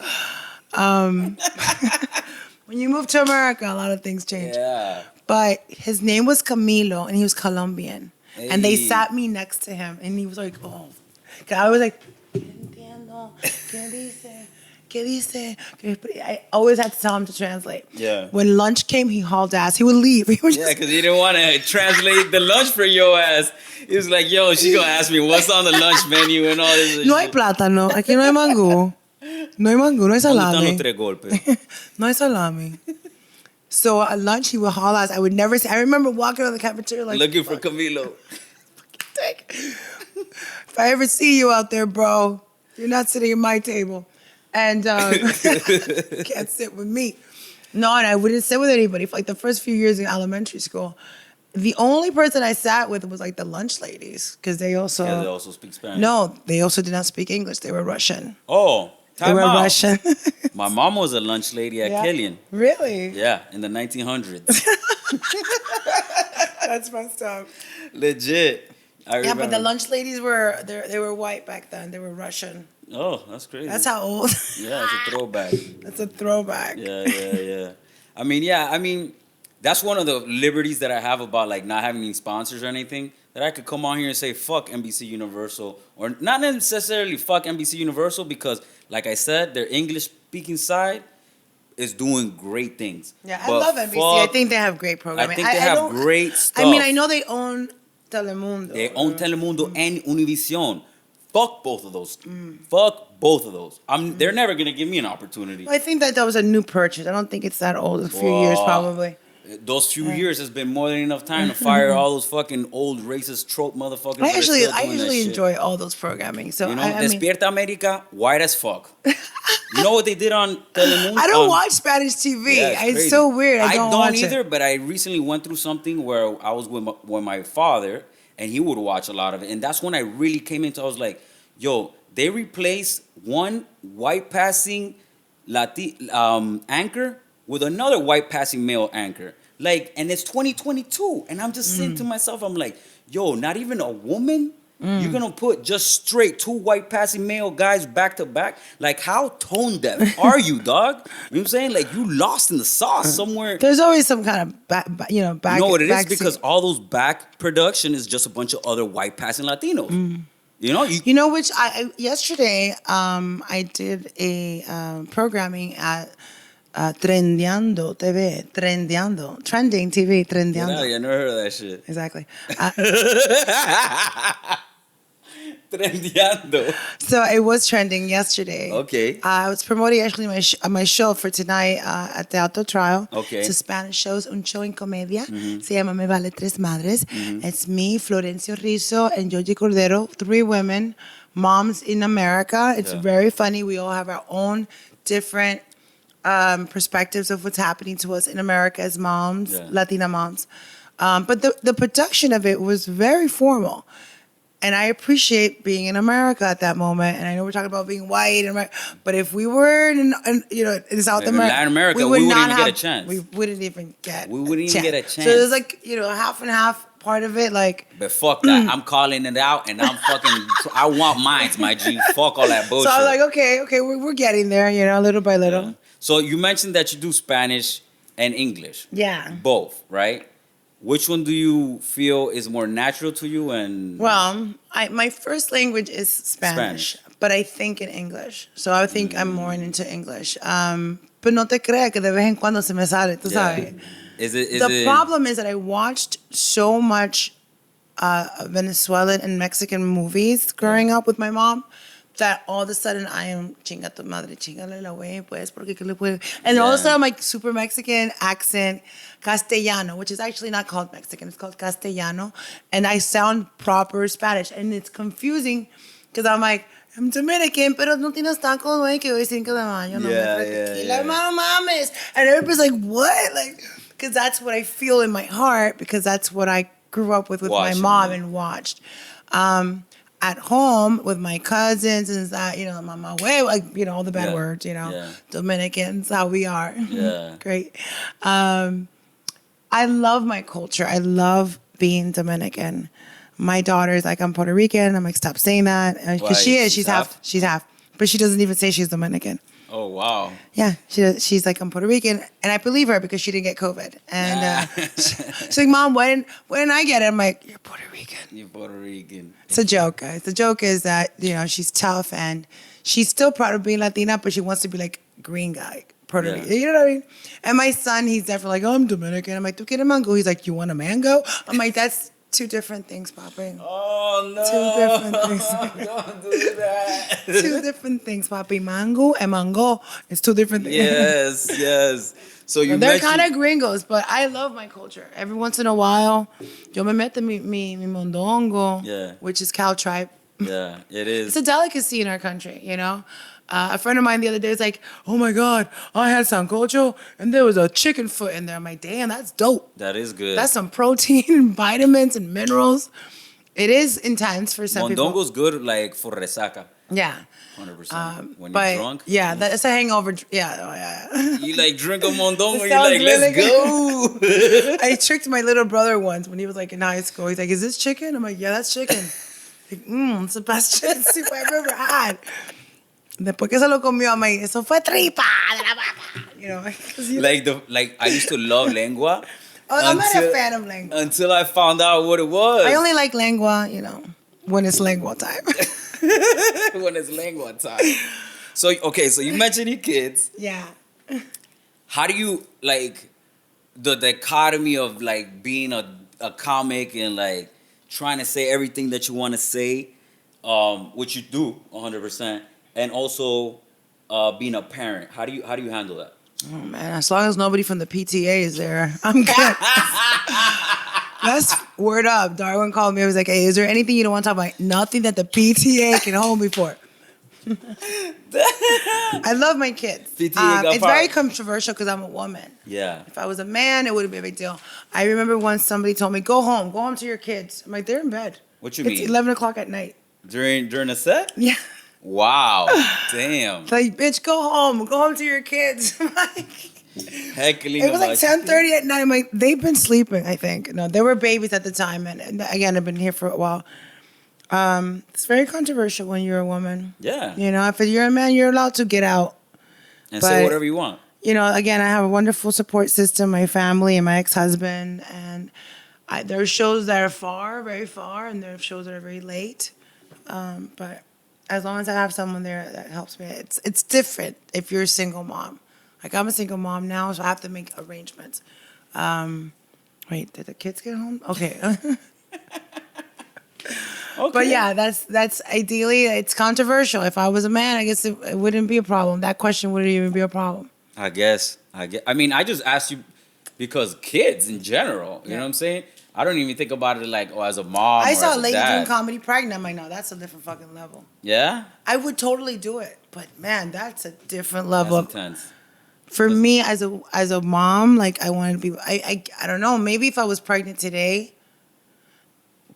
When you move to America, a lot of things change. Yeah. But his name was Camilo, and he was Colombian. Hey. And they sat me next to him, and he was like, oh. I was like, entiendo, ¿qué dice? ¿Qué dice? I always had to tell him to translate. Yeah. When lunch came, he hauled ass. He would leave. He would because he didn't want to translate the lunch for your ass. He was like, yo, she's going to ask me what's on the lunch menu and all this. No hay plátano. Aquí no hay mangú. No hay mangú. No hay salami. No hay salami. So at lunch, he would haul ass. I would never say. I remember walking on the cafeteria like... Looking for Camilo. If I ever see you out there, bro, you're not sitting at my table. And can't sit with me. No, and I wouldn't sit with anybody for like the first few years in elementary school. The only person I sat with was like the lunch ladies because they also... Yeah, they also speak Spanish. No, they also did not speak English. They were Russian. Oh, they were Russian. My mom was a lunch lady at Killian. Really? Yeah, in the 1900s. That's messed up. Legit. I remember. But the lunch ladies they were white back then. They were Russian. Oh, that's crazy. That's how old. Yeah, it's a throwback. That's a throwback. Yeah. I mean, that's one of the liberties that I have about like not having any sponsors or anything. That I could come on here and say fuck NBC Universal, or not necessarily fuck NBC Universal because, like I said, their English speaking side is doing great things. Yeah, I love NBC. I think they have great programming. I think they have great stuff. I mean, I know they own Telemundo. They own Telemundo and Univision. Fuck both of those. Fuck both of those. They're never gonna give me an opportunity. Well, I think that was a new purchase. I don't think it's that old. A few years probably. Those few years has been more than enough time to fire all those fucking old racist trope motherfuckers. I usually enjoy all those programming. So Despierta America, white as fuck. You know what they did on Telemundo? I don't watch Spanish TV. Yeah, it's so weird. I don't watch either. It. But I recently went through something where I was with my father, and he would watch a lot of it, and that's when I really came into. I was like, yo, they replaced one white passing anchor with another white passing male anchor. Like, and it's 2022. And I'm just saying to myself, I'm like, yo, not even a woman? You're going to put just straight two white passing male guys back to back? Like, how tone deaf are you, dog? You know what I'm saying? Like, you lost in the sauce somewhere. There's always some kind of back. You know what it is? Because all those back production is just a bunch of other white passing Latinos. You know, which yesterday I did a programming at Trendeando TV, Trending TV, Trendeando. Yeah, I never heard of that shit. Exactly. Trendeando. So it was trending yesterday. Okay. I was promoting actually my show for tonight at the Teatro Trial. Okay. It's a Spanish show, un show en comedia. Se llama Me Vale Tres Madres. It's me, Florencio Rizzo, and Georgie Cordero, 3 women, moms in America. It's very funny. We all have our own different perspectives of what's happening to us in America as moms, Latina moms. But the production of it was very formal. And I appreciate being in America at that moment. And I know we're talking about being white, but if we were in South In Latin America, we wouldn't even get a chance. We wouldn't even get. We wouldn't even get a chance. So there's like half and half part of it, like. But fuck that. I'm calling it out, and I'm fucking. I want mine, my G. Fuck all that bullshit. So I was like, okay, we're getting there, little by little. Yeah. So you mentioned that you do Spanish and English. Yeah. Both, right? Which one do you feel is more natural to you? And well, my first language is Spanish, but I think in English. So I think I'm more into English. Pero no te creas que de vez en cuando se me sale, tú sabes. The problem is that I watched so much Venezuelan and Mexican movies growing up with my mom that all of a sudden I am chinga tu madre, chingale la güey, pues, porque que le puede. And all of a sudden I'm like super Mexican accent, Castellano, which is actually not called Mexican, it's called Castellano. And I sound proper Spanish. And it's confusing because I'm like, I'm Dominican, pero no tienes tacos, güey, que hoy 5 de mayo. No me tequila, hermano, mames. And everybody's like, what? Like, because that's what I feel in my heart, because that's what I grew up with my mom and watched. At home with my cousins and that, my way, like, all the bad words, Dominicans, how we are. Yeah. Great. I love my culture. I love being Dominican. My daughter's like, I'm Puerto Rican. I'm like, stop saying that. Because she's half. But she doesn't even say she's Dominican. Oh, wow. Yeah, she's like, I'm Puerto Rican. And I believe her because she didn't get COVID. And she's like, Mom, when I get it? I'm like, you're Puerto Rican. You're Puerto Rican. It's a joke, guys. The joke is that, she's tough and she's still proud of being Latina, but she wants to be like green guy, Puerto Rican. You know what I mean? And my son, he's definitely like, oh, I'm Dominican. I'm like, ¿tú quieres mango? He's like, you want a mango? I'm like, that's two different things, Papi. Oh, no. Two different things. Don't do that. Two different things, Papi. Mango and mango. It's two different things. Yes. So they're kind of gringos, but I love my culture. Every once in a while, yo me meto mi mondongo, which is cow tribe. Yeah, it is. It's a delicacy in our country, A friend of mine the other day was like, oh my God, I had sancocho and there was a chicken foot in there. I'm like, damn, that's dope. That is good. That's some protein and vitamins and minerals. It is intense for some people. Mondongo's good, like, for resaca. Yeah. 100%. When you're drunk. Yeah, that's a hangover. Yeah. You like drink a mondongo, you're like, let's go. I tricked my little brother once when he was like in high school. He's like, is this chicken? I'm like, yeah, that's chicken. Like, it's the best chicken soup I've ever had. Después que se lo comió, I'm like, eso fue tripa de la vaca. Like I used to love lengua. I'm not a fan of lengua. Until I found out what it was. I only like lengua, when it's lengua time. When it's lengua time. So you mentioned your kids. Yeah. How do you, like, the dichotomy of, like, being a comic and, like, trying to say everything that you want to say, which you do 100%, and also being a parent? How do you handle that? Oh man, as long as nobody from the PTA is there, I'm good. That's word up. Darwin called me. I was like, hey, is there anything you don't want to talk about? Nothing that the PTA can hold me for. I love my kids. It's very controversial because I'm a woman. Yeah. If I was a man, it wouldn't be a big deal. I remember once somebody told me, go home to your kids. I'm like, they're in bed. What you mean? It's 11 o'clock at night. During a set? Yeah. Wow. Damn. Like, bitch, go home to your kids. Heckling. It was like 10:30 at night. I'm like, they've been sleeping, I think. No, they were babies at the time. And again, I've been here for a while. It's very controversial when you're a woman. Yeah. If you're a man, you're allowed to get out. And say whatever you want. Again, I have a wonderful support system, my family and my ex-husband. And there are shows that are far, very far, and there are shows that are very late. But as long as I have someone there, that helps me. It's different if you're a single mom. Like, I'm a single mom now, so I have to make arrangements. Wait, did the kids get home? Okay. Okay. But yeah, that's ideally, it's controversial. If I was a man, I guess it wouldn't be a problem. That question wouldn't even be a problem. I guess. I mean, I just asked you because kids in general, you know what I'm saying? I don't even think about it like, as a mom. I saw a lady dad doing comedy pregnant. I'm like, no, that's a different fucking level. Yeah? I would totally do it. But man, that's a different level. That's intense. For me, as a mom, like, I wanted to be, I don't know, maybe if I was pregnant today,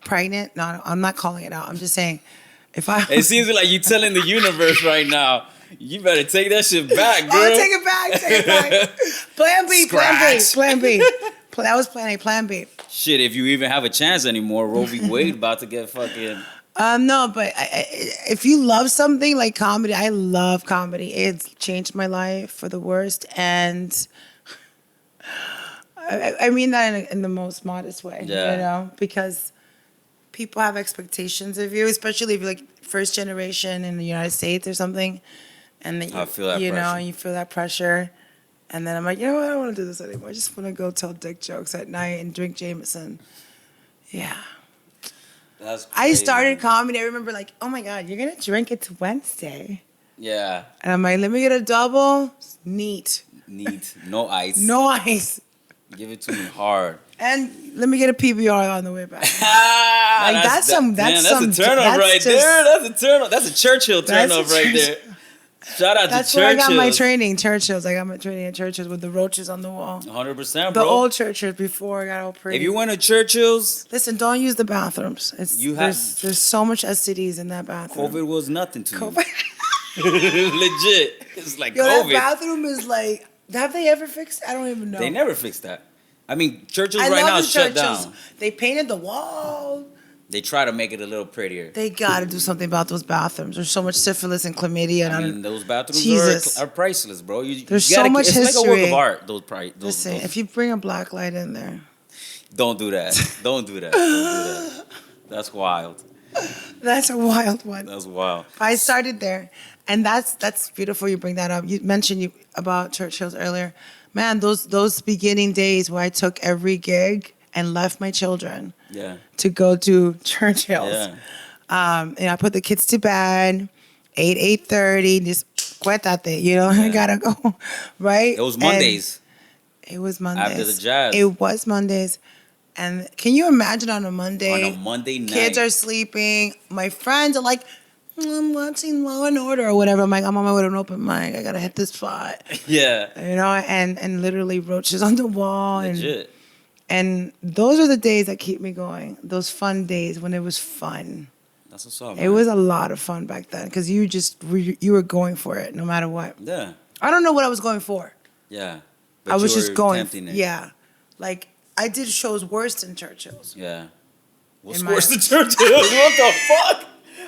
pregnant, no, I'm not calling it out. I'm just saying, if I... It seems like you're telling the universe right now, you better take that shit back, girl. Oh, take it back. Plan B, plan B. That was plan A, plan B. Shit, if you even have a chance anymore, Roe v. Wade about to get fucking... No, but if you love something like comedy, I love comedy. It's changed my life for the worst, and I mean that in the most modest way, you know, because people have expectations of you, especially if you're like first generation in the United States or something, and then I feel that you know, pressure. you feel that pressure, and then I'm like, you know what, I don't want to do this anymore. I just want to go tell dick jokes at night and drink Jameson. Yeah. That's crazy. I started comedy. I remember like, oh my God, you're gonna drink it's Wednesday. Yeah. And I'm like, let me get a double. Neat. No ice. No ice. Give it to me hard. And let me get a PBR on the way back. Like that's a turn up right there. That's a turn up. That's a Churchill turn up right there. Shout out to Churchill. That's where I got my training, Churchill's. I got my training at Churchill's with the roaches on the wall. 100%, bro. The old Churchill's before I got all pretty. If you went to Churchill's... Listen, don't use the bathrooms. There's so much STDs in that bathroom. COVID was nothing to you. Legit. It's like COVID. That bathroom is like... Have they ever fixed it? I don't even know. They never fixed that. I mean, Churchill's right now is shut down. They painted the wall. They try to make it a little prettier. They got to do something about those bathrooms. There's so much syphilis and chlamydia. I mean, those bathrooms are priceless, bro. There's so much history. It's like a work of art. Listen, if you bring a black light in there. Don't do that. Don't do that. That's wild. That's a wild one. That's wild. I started there. And that's beautiful you bring that up. You mentioned about Churchill's earlier. Man, those beginning days where I took every gig and left my children to go to Churchill's. Yeah. And I put the kids to bed, 8:30, just cuéntate, you know, I gotta go, right? It was Mondays. It was Mondays. After the jazz. It was Mondays. And can you imagine on a Monday? On a Monday night. Kids are sleeping. My friends are like, I'm watching Law and Order or whatever. I'm like, I'm on my way to an open mic. I gotta hit this spot. Yeah. You know, and literally roaches on the wall. Legit. And those are the days that keep me going. Those fun days when it was fun. That's what's up, man. It was a lot of fun back then because you were going for it no matter what. Yeah. I don't know what I was going for. Yeah. I was just going. It. Yeah. Like, I did shows worse than Churchill's. Yeah. What's worse than Churchill's? What the fuck?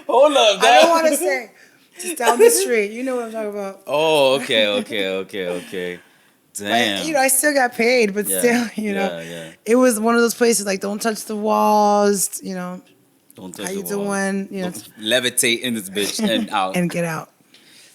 Hold up, dog. I don't want to say. Just down the street. You know what I'm talking about. Oh, okay. Damn. But, you know, I still got paid, but still, you know. Yeah. It was one of those places like, don't touch the walls, you know. Don't touch how the you doing? You know, levitate in this bitch and out. And get out.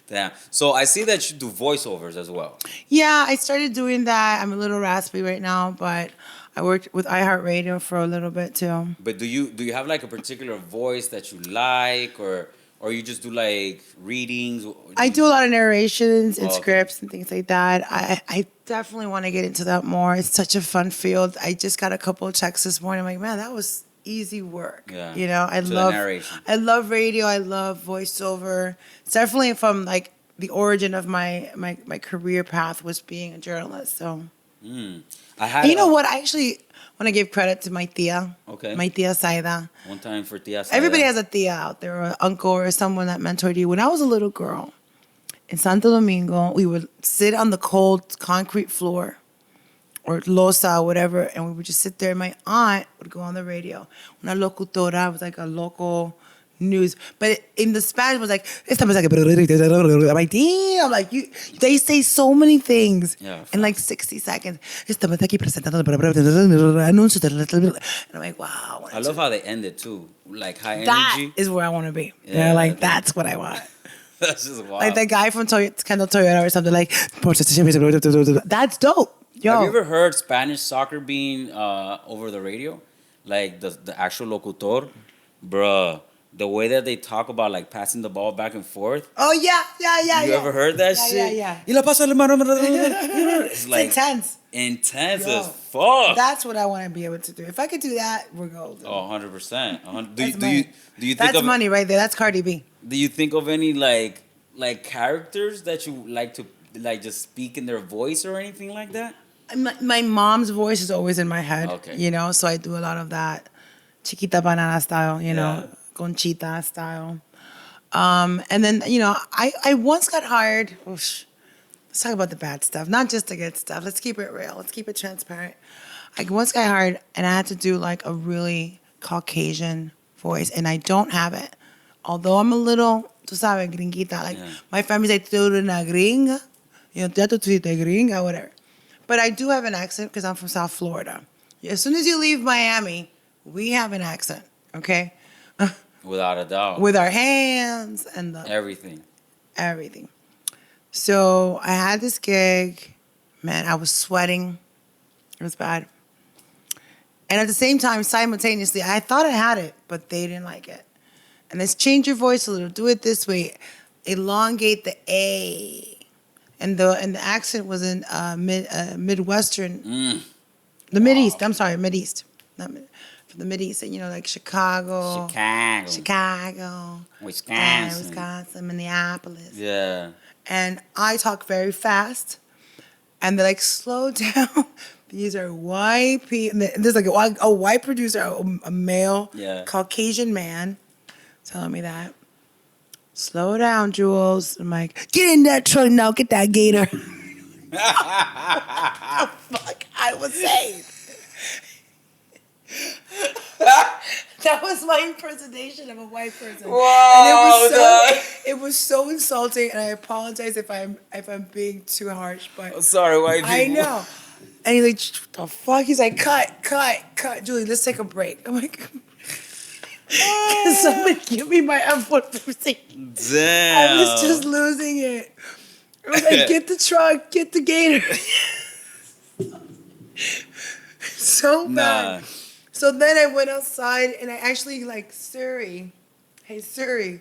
Damn. So I see that you do voiceovers as well. Yeah, I started doing that. I'm a little raspy right now, but I worked with iHeartRadio for a little bit too. But do you have like a particular voice that you like, or you just do like readings? I do a lot of narrations and scripts and things like that. I definitely want to get into that more. It's such a fun field. I just got a couple of texts this morning. I'm like, man, that was easy work. Yeah. You know, I love radio. I love voiceover. It's definitely from like the origin of my career path was being a journalist. So. And you know what? I actually want to give credit to my tia. Okay. My tia Saida. One time for tia Saida. Everybody has a tia out there, or an uncle, or someone that mentored you. When I was a little girl in Santo Domingo, we would sit on the cold concrete floor or losa or whatever, and we would just sit there. And my aunt would go on the radio. Una locutora was like a local news, but in the Spanish was like, I'm like, damn, like they say so many things in like 60 seconds. And I'm like, wow. I love how they end it too, like high energy. That is where I want to be. Yeah, they're like, that's what I want. That's just wild. Like the guy from Kendall Toyota or something like, that's dope. Yo. Have you ever heard Spanish soccer being over the radio? Like the actual locutor? Bruh. The way that they talk about like passing the ball back and forth. Oh yeah. You ever heard that shit? Yeah. It's like intense. Intense as fuck. That's what I want to be able to do. If I could do that, we're golden. Oh, 100%. Do you think that's of money right there? That's Cardi B. Do you think of any like characters that you like to like just speak in their voice or anything like that? My mom's voice is always in my head. Okay. You know, so I do a lot of that. Chiquita banana style, you know, Conchita style. And then, you know, I once got hired. Let's talk about the bad stuff, not just the good stuff. Let's keep it real. Let's keep it transparent. I once got hired and I had to do like a really Caucasian voice, and I don't have it. Although I'm a little, tú sabes, gringuita. Like, my family's like, tú eres una gringa. You know, tú eres gringa, whatever. But I do have an accent because I'm from South Florida. As soon as you leave Miami, we have an accent, okay? Without a doubt. With our hands and the... Everything. So I had this gig. Man, I was sweating. It was bad. And at the same time, simultaneously, I thought I had it, but they didn't like it. And let's change your voice a little. Do it this way. Elongate the A. And the accent was in Midwestern. The Mideast. I'm sorry, Mideast. Not from the Mideast. You know, like Chicago. Wisconsin, Minneapolis. Yeah. And I talk very fast. And they're like, slow down. These are white people. There's like a white producer, a male, Caucasian man telling me that. Slow down, Jules. I'm like, get in that truck now. Get that gator. Fuck, I was saying. That was my impersonation of a white person. Whoa, and it was so insulting, and I apologize if I'm being too harsh, but I'm sorry, white people. I know. And he's like, what the fuck? He's like, cut. Julie, let's take a break. I'm like, can somebody give me my F-150? Damn. I was just losing it. I was like, get the truck, get the gator. So bad. Nah. So then I went outside and I actually like, Siri, hey Siri,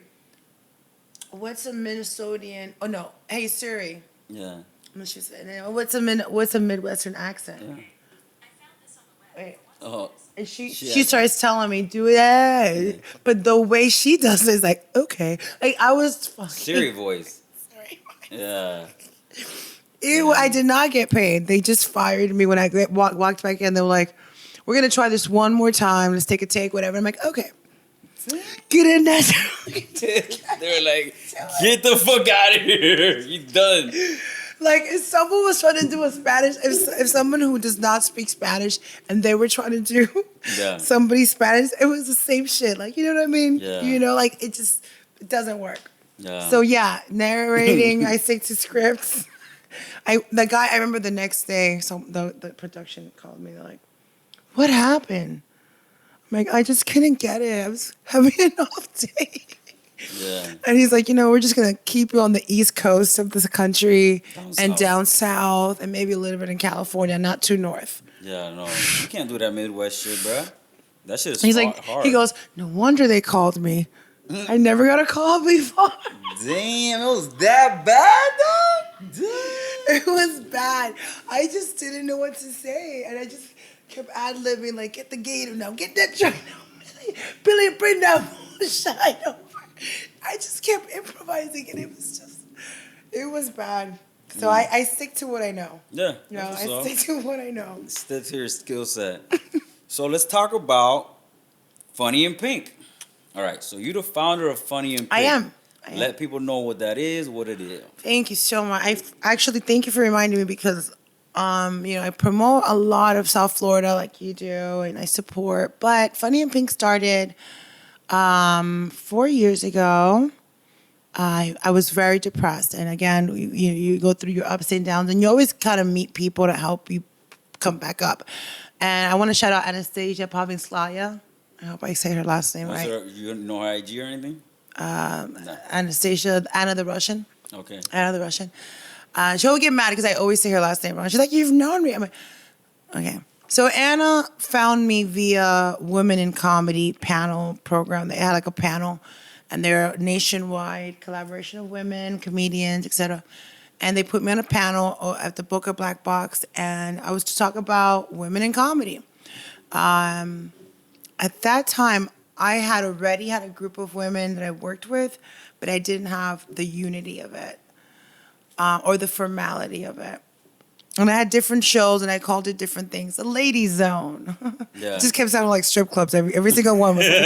what's a Minnesotan? Oh no, hey Siri. Yeah. She said, what's a Midwestern accent? Yeah. I found this on the web. Oh. And she starts telling me, do it. Yeah. But the way she does it is like, okay. Like I was fucking Siri voice. Siri voice. Yeah. Ew, I did not get paid. They just fired me when I walked back in. They were like, we're going to try this one more time. Let's take a take, whatever. I'm like, okay. Get in that. They're like, get the fuck out of here. You done. Like, if someone was trying to do a Spanish, if someone who does not speak Spanish and they were trying to do somebody's Spanish, it was the same shit. Like, you know what I mean? Yeah. You know, like, it doesn't work. Yeah. So, yeah, narrating, I stick to scripts. I remember the next day, so the production called me. They're like, what happened? I'm like, I just couldn't get it. I was having an off day. Yeah. And he's like, we're just going to keep you on the East Coast of this country down south and maybe a little bit in California, not too north. Yeah, no. You can't do that Midwest shit, bro. That shit is hard. He goes, no wonder they called me. I never got a call before. Damn, it was that bad, though? Damn. It was bad. I just didn't know what to say. And I just kept ad-libbing, like, get the gator now. Get that truck now. Billy, bring that bullshit over. I just kept improvising, and it was bad. So I stick to what I know. Yeah. I stick to what I know. Stick to your skill set. So let's talk about Funny in Pink. All right, so you're the founder of Funny in Pink. I am. Let people know what that is, what it is. Thank you so much. Thank you for reminding me because, I promote a lot of South Florida like you do, and I support. But Funny in Pink started 4 years ago. I was very depressed, and again, you go through your ups and downs, and you always kind of meet people to help you come back up. And I want to shout out Anastasia Pavinslaya. I hope I say her last name right. You know her IG or anything? No. Anastasia, Anna the Russian. Okay. Anna the Russian. She would get mad because I always say her last name wrong. She's like, you've known me. I'm like, okay. So Anna found me via Women in Comedy panel program. They had like a panel, and they're a nationwide collaboration of women, comedians, etc. And they put me on a panel at the Booker Black Box, and I was to talk about women in comedy. At that time, I had already had a group of women that I worked with, but I didn't have the unity of it or the formality of it. And I had different shows, and I called it different things. The Ladies Zone. Yeah. It just kept sounding like strip clubs. Every single one was like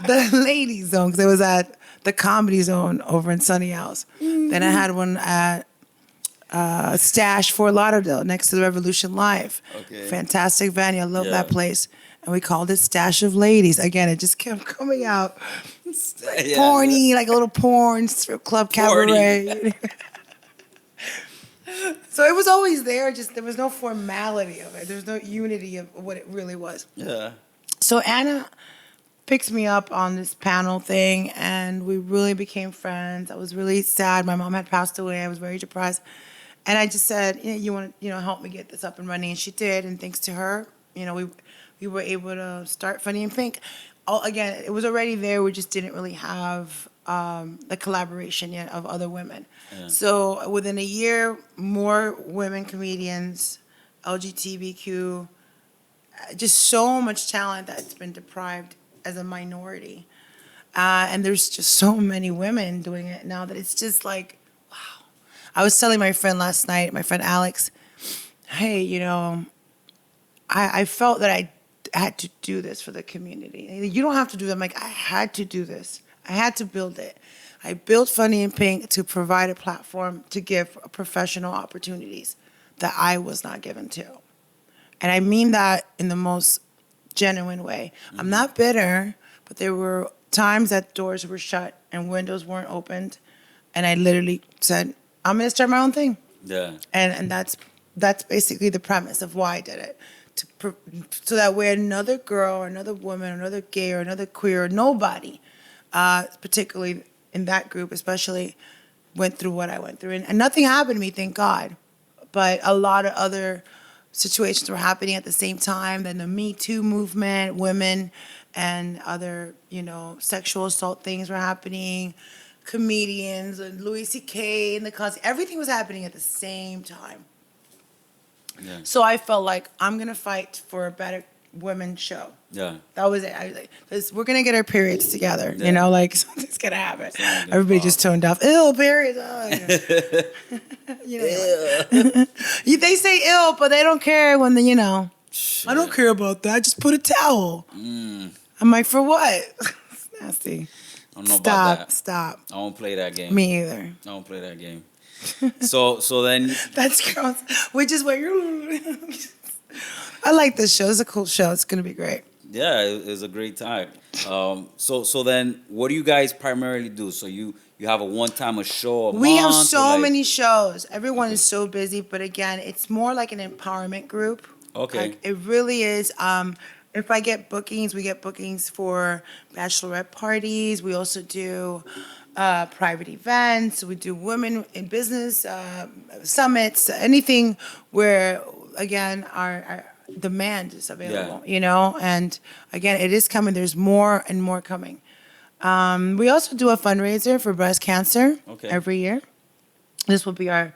the Ladies Zone, because it was at the Comedy Zone over in Sunny House. Then I had one at Stash, Fort Lauderdale, next to the Revolution Live. Okay. Fantastic venue. I love that place. And we called it Stash of Ladies. Again, it just kept coming out. It's like porny, like a little porn strip club cabaret. So it was always there, just there was no formality of it. There was no unity of what it really was. Yeah. So Anna picks me up on this panel thing, and we really became friends. I was really sad. My mom had passed away. I was very depressed. And I just said, you want to, help me get this up and running? And she did, and thanks to her, we were able to start Funny and Pink. Again, it was already there. We just didn't really have the collaboration yet of other women. Yeah. So within a year, more women comedians, LGBTQ, just so much talent that's been deprived as a minority. And there's just so many women doing it now that it's just like, wow. I was telling my friend last night, my friend Alex, hey, I felt that I had to do this for the community. You don't have to do that. I'm like, I had to do this. I had to build it. I built Funny and Pink to provide a platform to give professional opportunities that I was not given to. And I mean that in the most genuine way. Mm-hmm. I'm not bitter, but there were times that doors were shut and windows weren't opened. And I literally said, I'm going to start my own thing. Yeah. And that's basically the premise of why I did it. So that way another girl or another woman or another gay or another queer or nobody, particularly in that group especially, went through what I went through. And nothing happened to me, thank God. But a lot of other situations were happening at the same time. Then the Me Too movement, women and other, sexual assault things were happening. Comedians and Louis C.K. and the Cosby, everything was happening at the same time. Yeah. So I felt like I'm going to fight for a better women's show. Yeah. That was it. I was like, because we're going to get our periods together, something's going to happen. Everybody just toned off. Ill, periods. Oh, they say ill, but they don't care when I don't care about that. Just put a towel. I'm like, for what? It's nasty. I don't know about that. Stop. I don't play that game. Me either. I don't play that game. So then that's gross. Which is what you're. I like this show. It's a cool show. It's gonna be great. Yeah, it's a great time. So then, what do you guys primarily do? So you have a one-time a show. We have so many shows. Everyone is so busy, but again, it's more like an empowerment group. Okay. Like, it really is. If I get bookings, we get bookings for bachelorette parties. We also do private events. We do women in business summits. Anything where, again, our demand is available. And again, it is coming. There's more and more coming. We also do a fundraiser for breast cancer every year. This will be our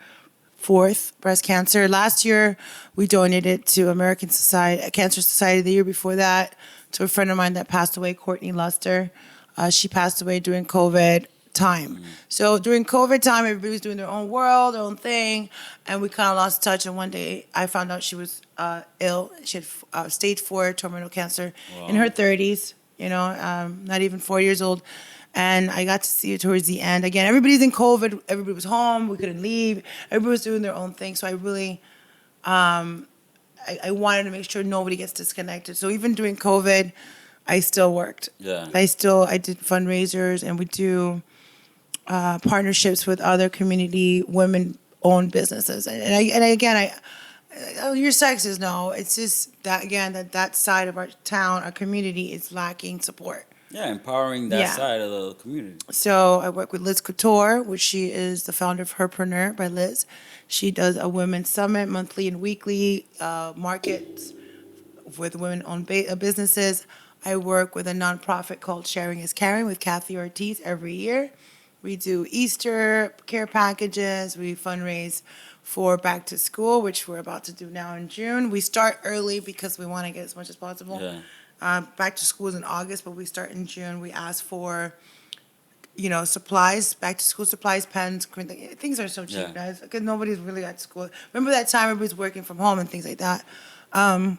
4th breast cancer. Last year, we donated to American Cancer Society. The year before that, to a friend of mine that passed away, Courtney Luster. She passed away during COVID time. So during COVID time, everybody was doing their own world, their own thing, and we kind of lost touch. And one day, I found out she was ill. She had stage 4 terminal cancer in her 30s. Not even 4 years old. And I got to see her towards the end. Again, everybody's in COVID. Everybody was home. We couldn't leave. Everybody was doing their own thing. So I really, I wanted to make sure nobody gets disconnected. So even during COVID, I still worked. Yeah. I did fundraisers, and we do partnerships with other community women-owned businesses. And again, you're sexist. No, it's just that, again, that side of our town, our community is lacking support. Yeah, empowering that side of the community. So I work with Liz Couture, which she is the founder of Herpreneur by Liz. She does a women's summit, monthly and weekly markets with women-owned businesses. I work with a nonprofit called Sharing is Caring with Kathy Ortiz every year. We do Easter care packages. We fundraise for back to school, which we're about to do now in June. We start early because we want to get as much as possible. Yeah. Back to school is in August, but we start in June. We ask for supplies, back to school supplies, pens, things are so cheap, Yeah. guys, because nobody's really at school. Remember that time everybody's working from home and things like that. And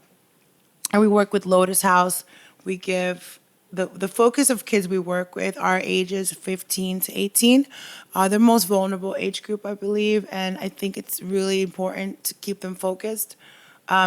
we work with Lotus House. We give the focus of kids we work with are ages 15 to 18. The most vulnerable age group, I believe, and I think it's really important to keep them focused,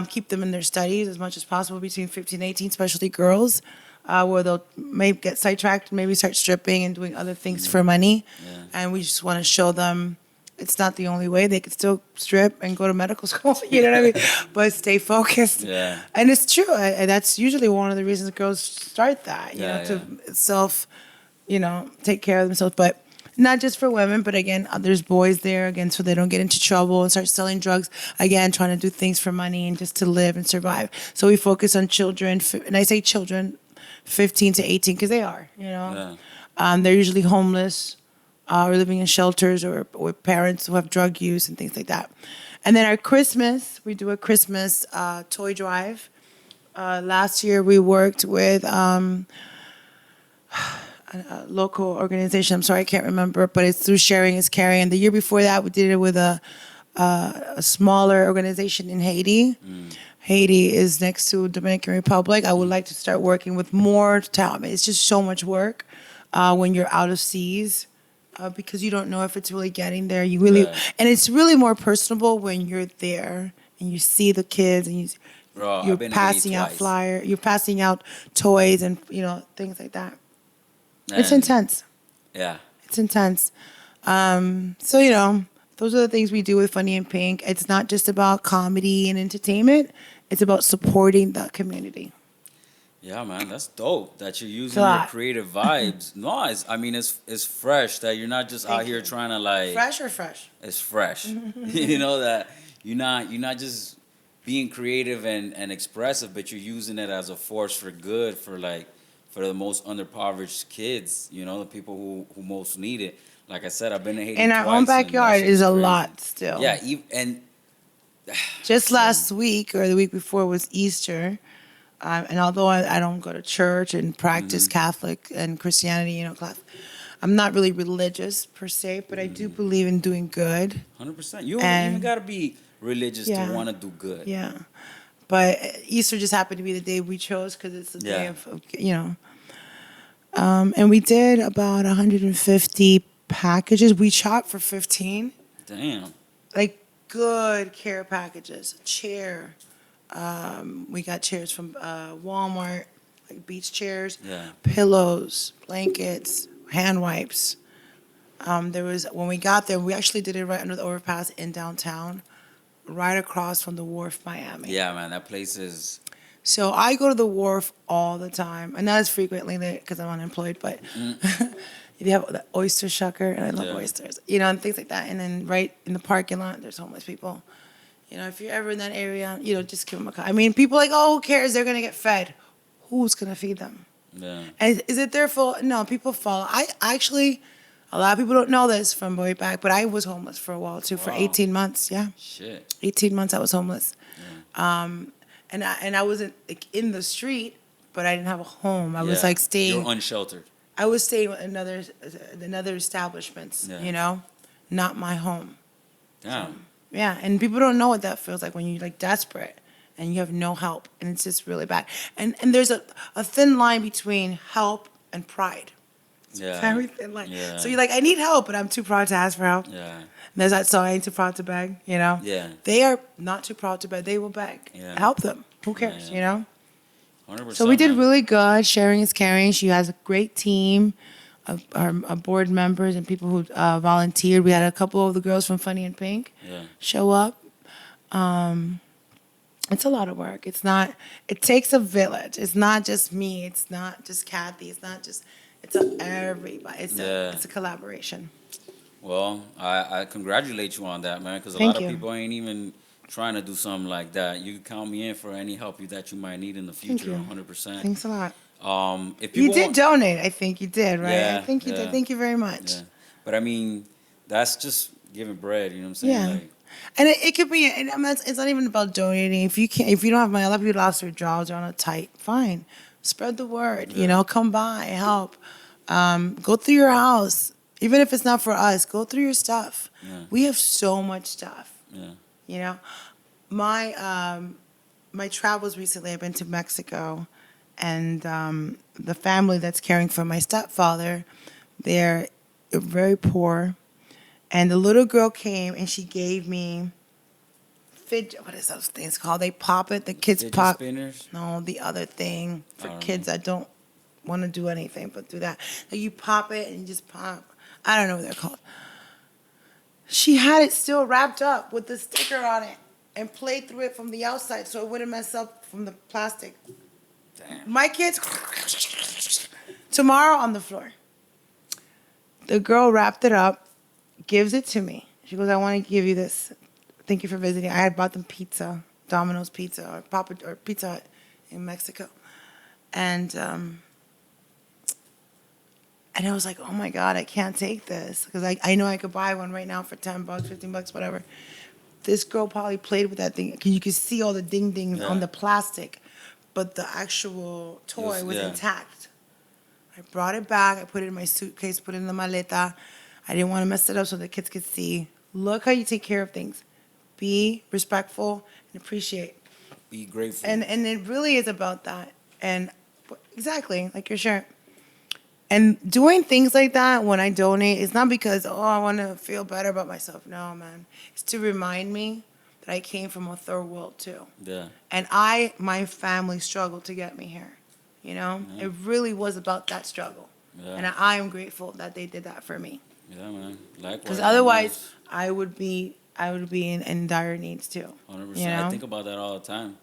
keep them in their studies as much as possible between 15 and 18, especially girls, where they'll maybe get sidetracked, maybe start stripping and doing other things for money. Yeah. And we just want to show them it's not the only way. They could still strip and go to medical school, you know what I mean? But stay focused. Yeah. And it's true. And that's usually one of the reasons girls start that, to take care of themselves. But not just for women, but again, there's boys there, again, so they don't get into trouble and start selling drugs, again, trying to do things for money and just to live and survive. So we focus on children, and I say children, 15 to 18, because they are, Yeah. They're usually homeless, or living in shelters, or parents who have drug use and things like that. And then our Christmas, we do a Christmas toy drive. Last year we worked with a local organization. I'm sorry, I can't remember, but it's through Sharing is Caring. And the year before that, we did it with a smaller organization in Haiti. Haiti is next to Dominican Republic. I would like to start working with more talent. It's just so much work when you're out of seas. Because you don't know if it's really getting there. And it's really more personable when you're there and you see the kids and you're passing out flyers, you're passing out toys and things like that. It's intense. Yeah. It's intense. Those are the things we do with Funny and Pink. It's not just about comedy and entertainment. It's about supporting the community. Yeah, man, that's dope that you're using your creative vibes. No, it's fresh that you're not just out here trying to Fresh or fresh? It's fresh. That you're not just being creative and expressive, but you're using it as a force for good for the most underprivileged kids. The people who most need it. Like I said, I've been to Haiti in twice. our own backyard is a lot still. Yeah, and just last week or the week before was Easter. And although I don't go to church and practice Catholic and Christianity, class, I'm not really religious per se, but I do believe in doing good. 100%. You don't even got to be religious to want to do good. Yeah. But Easter just happened to be the day we chose because it's the day of. And we did about 150 packages. We shot for 15. Damn. Like good care packages, a chair. We got chairs from Walmart, like beach chairs, pillows, blankets, hand wipes. When we got there, we actually did it right under the overpass in downtown, right across from the wharf, Miami. Yeah, man, that place is... So I go to the wharf all the time, and not as frequently because I'm unemployed, but you have the oyster shucker, and I love oysters, and things like that. And then right in the parking lot, there's homeless people. If you're ever in that area, just give them a call. I mean, people are like, who cares? They're going to get fed. Who's going to feed them? Yeah. And is it their fault? No, people follow. A lot of people don't know this from way back, but I was homeless for a while, too, for 18 months. Yeah. Shit. 18 months I was homeless. Yeah. And I wasn't in the street, but I didn't have a home. I was staying. You were unsheltered. I was staying with another establishments, not my home. Damn. Yeah, and people don't know what that feels like when you're desperate and you have no help, and it's just really bad. And there's a thin line between help and pride. It's a very thin line. Yeah. So you're like, I need help, but I'm too proud to ask for help. Yeah. And there's that song, I ain't too proud to beg, Yeah. They are not too proud to beg. They will beg. Yeah. Help them. Who cares, 100%, So we did really good. Sharing is Caring. She has a great team of our board members and people who volunteered. We had a couple of the girls from Funny and Pink show up. It's a lot of work. It takes a village. It's not just me. It's not just Kathy. It's everybody. It's a collaboration. Well, I congratulate you on that, man, because a Thank lot you. of people ain't even trying to do something like that. You can count me in for any help that you might need in the Thank future, you. 100%. Thanks a lot. If You people did donate, I think you did, right? Yeah, I think you did. Thank you very much. Yeah. But I mean, that's just giving bread, you know what I'm saying? Yeah. And it could be, it's not even about donating. If you don't have money, a lot of people lost their jobs, they're on a tight, fine. Spread the word, come by, help. Go through your house. Even if it's not for us, go through your stuff. Yeah. We have so much stuff. Yeah. You know? My travels recently, I've been to Mexico, and the family that's caring for my stepfather, they're very poor. And the little girl came and she gave me what is those things called? They pop it. The kids Fidget pop. spinners? No, the other thing for I don't kids that don't want to do anything but do that. Like you pop it and you just pop. I don't know what they're called. She had it still wrapped up with the sticker on it and played through it from the outside so it wouldn't mess up from the plastic. Damn. My kids, tomorrow on the floor. The girl wrapped it up, gives it to me. She goes, I want to give you this. Thank you for visiting. I had bought them pizza, Domino's Pizza or Pizza Hut in Mexico. And I was like, oh my God, I can't take this. Because I know I could buy one right now for $10, $15, whatever. This girl probably played with that thing. You could see all the ding-dings on the plastic. But the actual toy was intact. I brought it back. I put it in my suitcase, put it in the maleta. I didn't want to mess it up so the kids could see. Look how you take care of things. Be respectful and appreciate. Be grateful. And it really is about that. And exactly, like your shirt. And doing things like that when I donate, it's not because, I want to feel better about myself. No, man. It's to remind me that I came from a third world too. Yeah. And my family struggled to get me here. You know? Yeah. It really was about that struggle. Yeah. And I am grateful that they did that for me. Yeah, man. Likewise. Because otherwise, I would be in dire needs too. 100%. You know? I think about that all the time.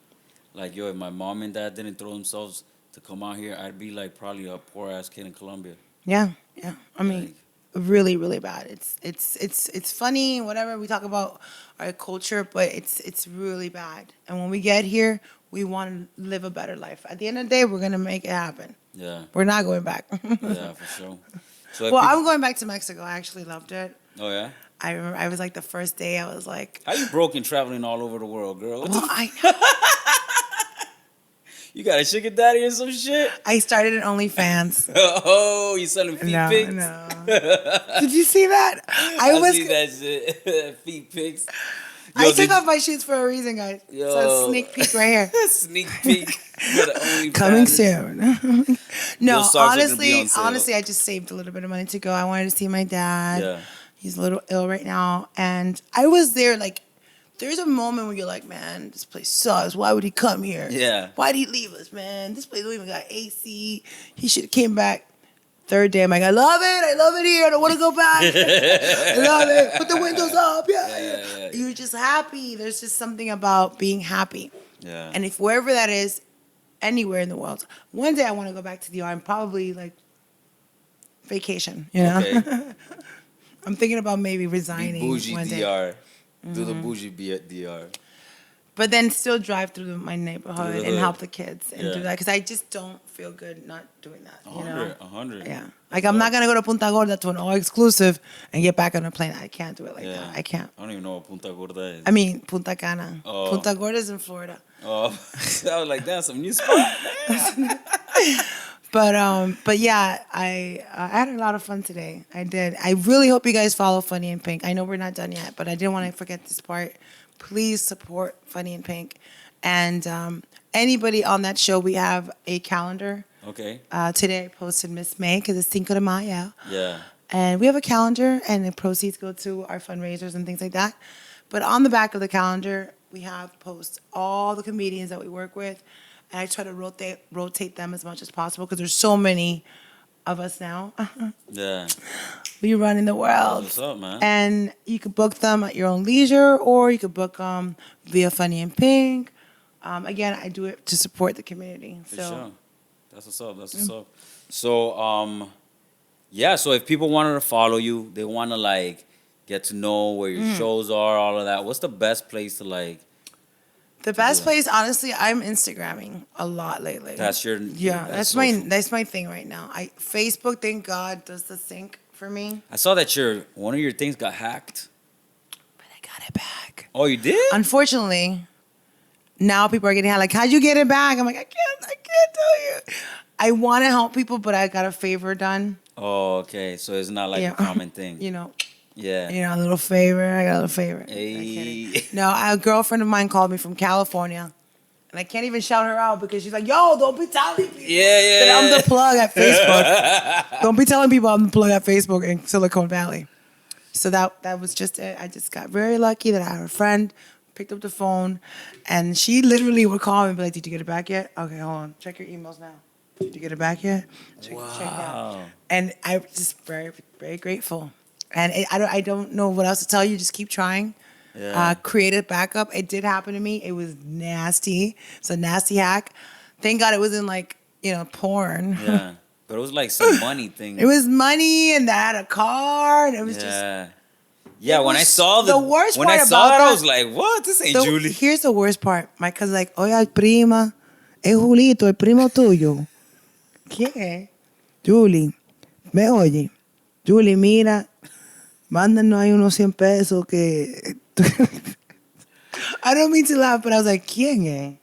Like, if my mom and dad didn't throw themselves to come out here, I'd be like probably a poor ass kid in Colombia. Yeah. I mean, really, really bad. It's funny, whatever. We talk about our culture, but it's really bad. And when we get here, we want to live a better life. At the end of the day, we're gonna make it happen. Yeah. We're not going back. Yeah, for sure. So well, I'm going back to Mexico. I actually loved it. Oh yeah. I remember I was like the first day. I was like, how you broke and traveling all over the world, girl? What you got a sugar daddy or some shit? I started an OnlyFans. Oh, you selling feet pics? No. Did you see that? I see that shit. Feet pics. I took off my shoes for a reason, guys. Yo. So a sneak peek right here. Sneak peek. For the OnlyFans. Coming soon. No, honestly, I just saved a little bit of money to go. I wanted to see my dad. Yeah. He's a little ill right now. And I was there, like, there's a moment where you're like, man, this place sucks. Why would he come here? Yeah. Why'd he leave us, man? This place don't even got AC. He should have came back. Third day, I'm like, I love it here. I don't want to go back. I love it. Put the windows up. Yeah. You're just happy. There's just something about being happy. Yeah. And if wherever that is, anywhere in the world, one day I want to go back to DR and probably like vacation, you know? Okay. I'm thinking about maybe resigning bougie one day. DR. Do the bougie DR. But then still drive through my neighborhood and help the kids and do that. Because I just don't feel good not doing that, you know? 100. Yeah. Like, I'm not going to go to Punta Gorda to an all-exclusive and get back on a plane. I can't do it like that. I can't. I don't even know what Punta Gorda is. I mean, Punta Cana. Oh. Punta Gorda is in Florida. Oh, I was like, that's some new spot. But yeah, I had a lot of fun today. I did. I really hope you guys follow Funny in Pink. I know we're not done yet, but I didn't want to forget this part. Please support Funny in Pink. And anybody on that show, we have a calendar. Okay. Today I posted Miss May because it's Cinco de Mayo. Yeah. And we have a calendar, and the proceeds go to our fundraisers and things like that. But on the back of the calendar, we have posts all the comedians that we work with. And I try to rotate them as much as possible because there's so many of us now. Yeah. We run in the world. What's up, man? And you could book them at your own leisure, or you could book them via Funny in Pink. Again, I do it to support the community. For sure. That's what's up. So, so if people wanted to follow you, they want to, like, get to know where your shows are, all of that, what's the best place to, like... The best place, honestly, I'm Instagramming a lot lately. That's your... Yeah, that's my thing right now. Facebook, thank God, does the sync for me. I saw that one of your things got hacked. But I got it back. Oh, you did? Unfortunately, now people are getting hacked. Like, how'd you get it back? I'm like, I can't tell you. I want to help people, but I got a favor done. Oh, okay. So it's not like a common thing. You know. Yeah. You know, a little favor. I got a little favor. Hey. No, a girlfriend of mine called me from California. And I can't even shout her out because she's like, yo, don't be telling people that I'm the plug at Facebook. Don't be telling people I'm the plug at Facebook in Silicon Valley. So that was just it. I just got very lucky that I had a friend, picked up the phone, and she literally would call me and be like, did you get it back yet? Okay, hold on. Check your emails now. Did you get it back yet? Check that. And I was just very, very grateful. And I don't know what else to tell you. Just keep trying. Yeah. Create a backup. It did happen to me. It was nasty. It's a nasty hack. Thank God it wasn't like, porn. Yeah. But it was like some money thing. It was money, and I had a car, and it was just... Yeah, when I saw the worst when part I saw about it, I that- was like, what? This ain't Julie. Here's the worst part. My cousin's like, oye, prima, es Julito, el primo tuyo. ¿Qué? Julie, me oye. Julie, mira, mándanos ahí unos 100 pesos que... I don't mean to laugh, but I was like, ¿quién es?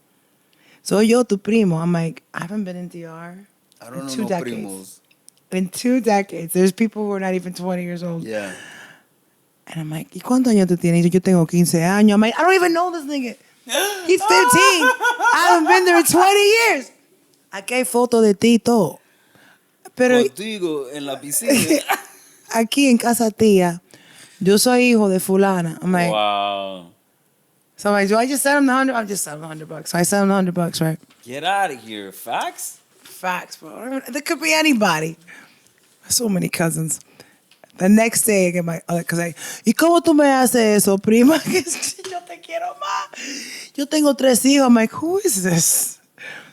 Soy yo, tu primo. I'm like, I haven't been in DR I don't in know 2 decades. primos. In 2 decades. There's people who are not even 20 years old. Yeah. And I'm like, ¿y cuántos años tú tienes? Yo tengo 15 años. I'm like, I don't even know this nigga. He's 15. I haven't been there in 20 years. Aquí hay fotos de ti y todo. Pero Contigo en la piscina. aquí en casa tía, yo soy hijo de fulana. I'm like, Wow. so I'm like, do I just send him the 100? I just sent him the $100. So I sent him the $100, right? Get out of here. Facts? Facts, bro. There could be anybody. So many cousins. The next day, I get my other cousin. ¿Y cómo tú me haces eso, prima? Yo te quiero más. Yo tengo 3 hijos. I'm like, who is this?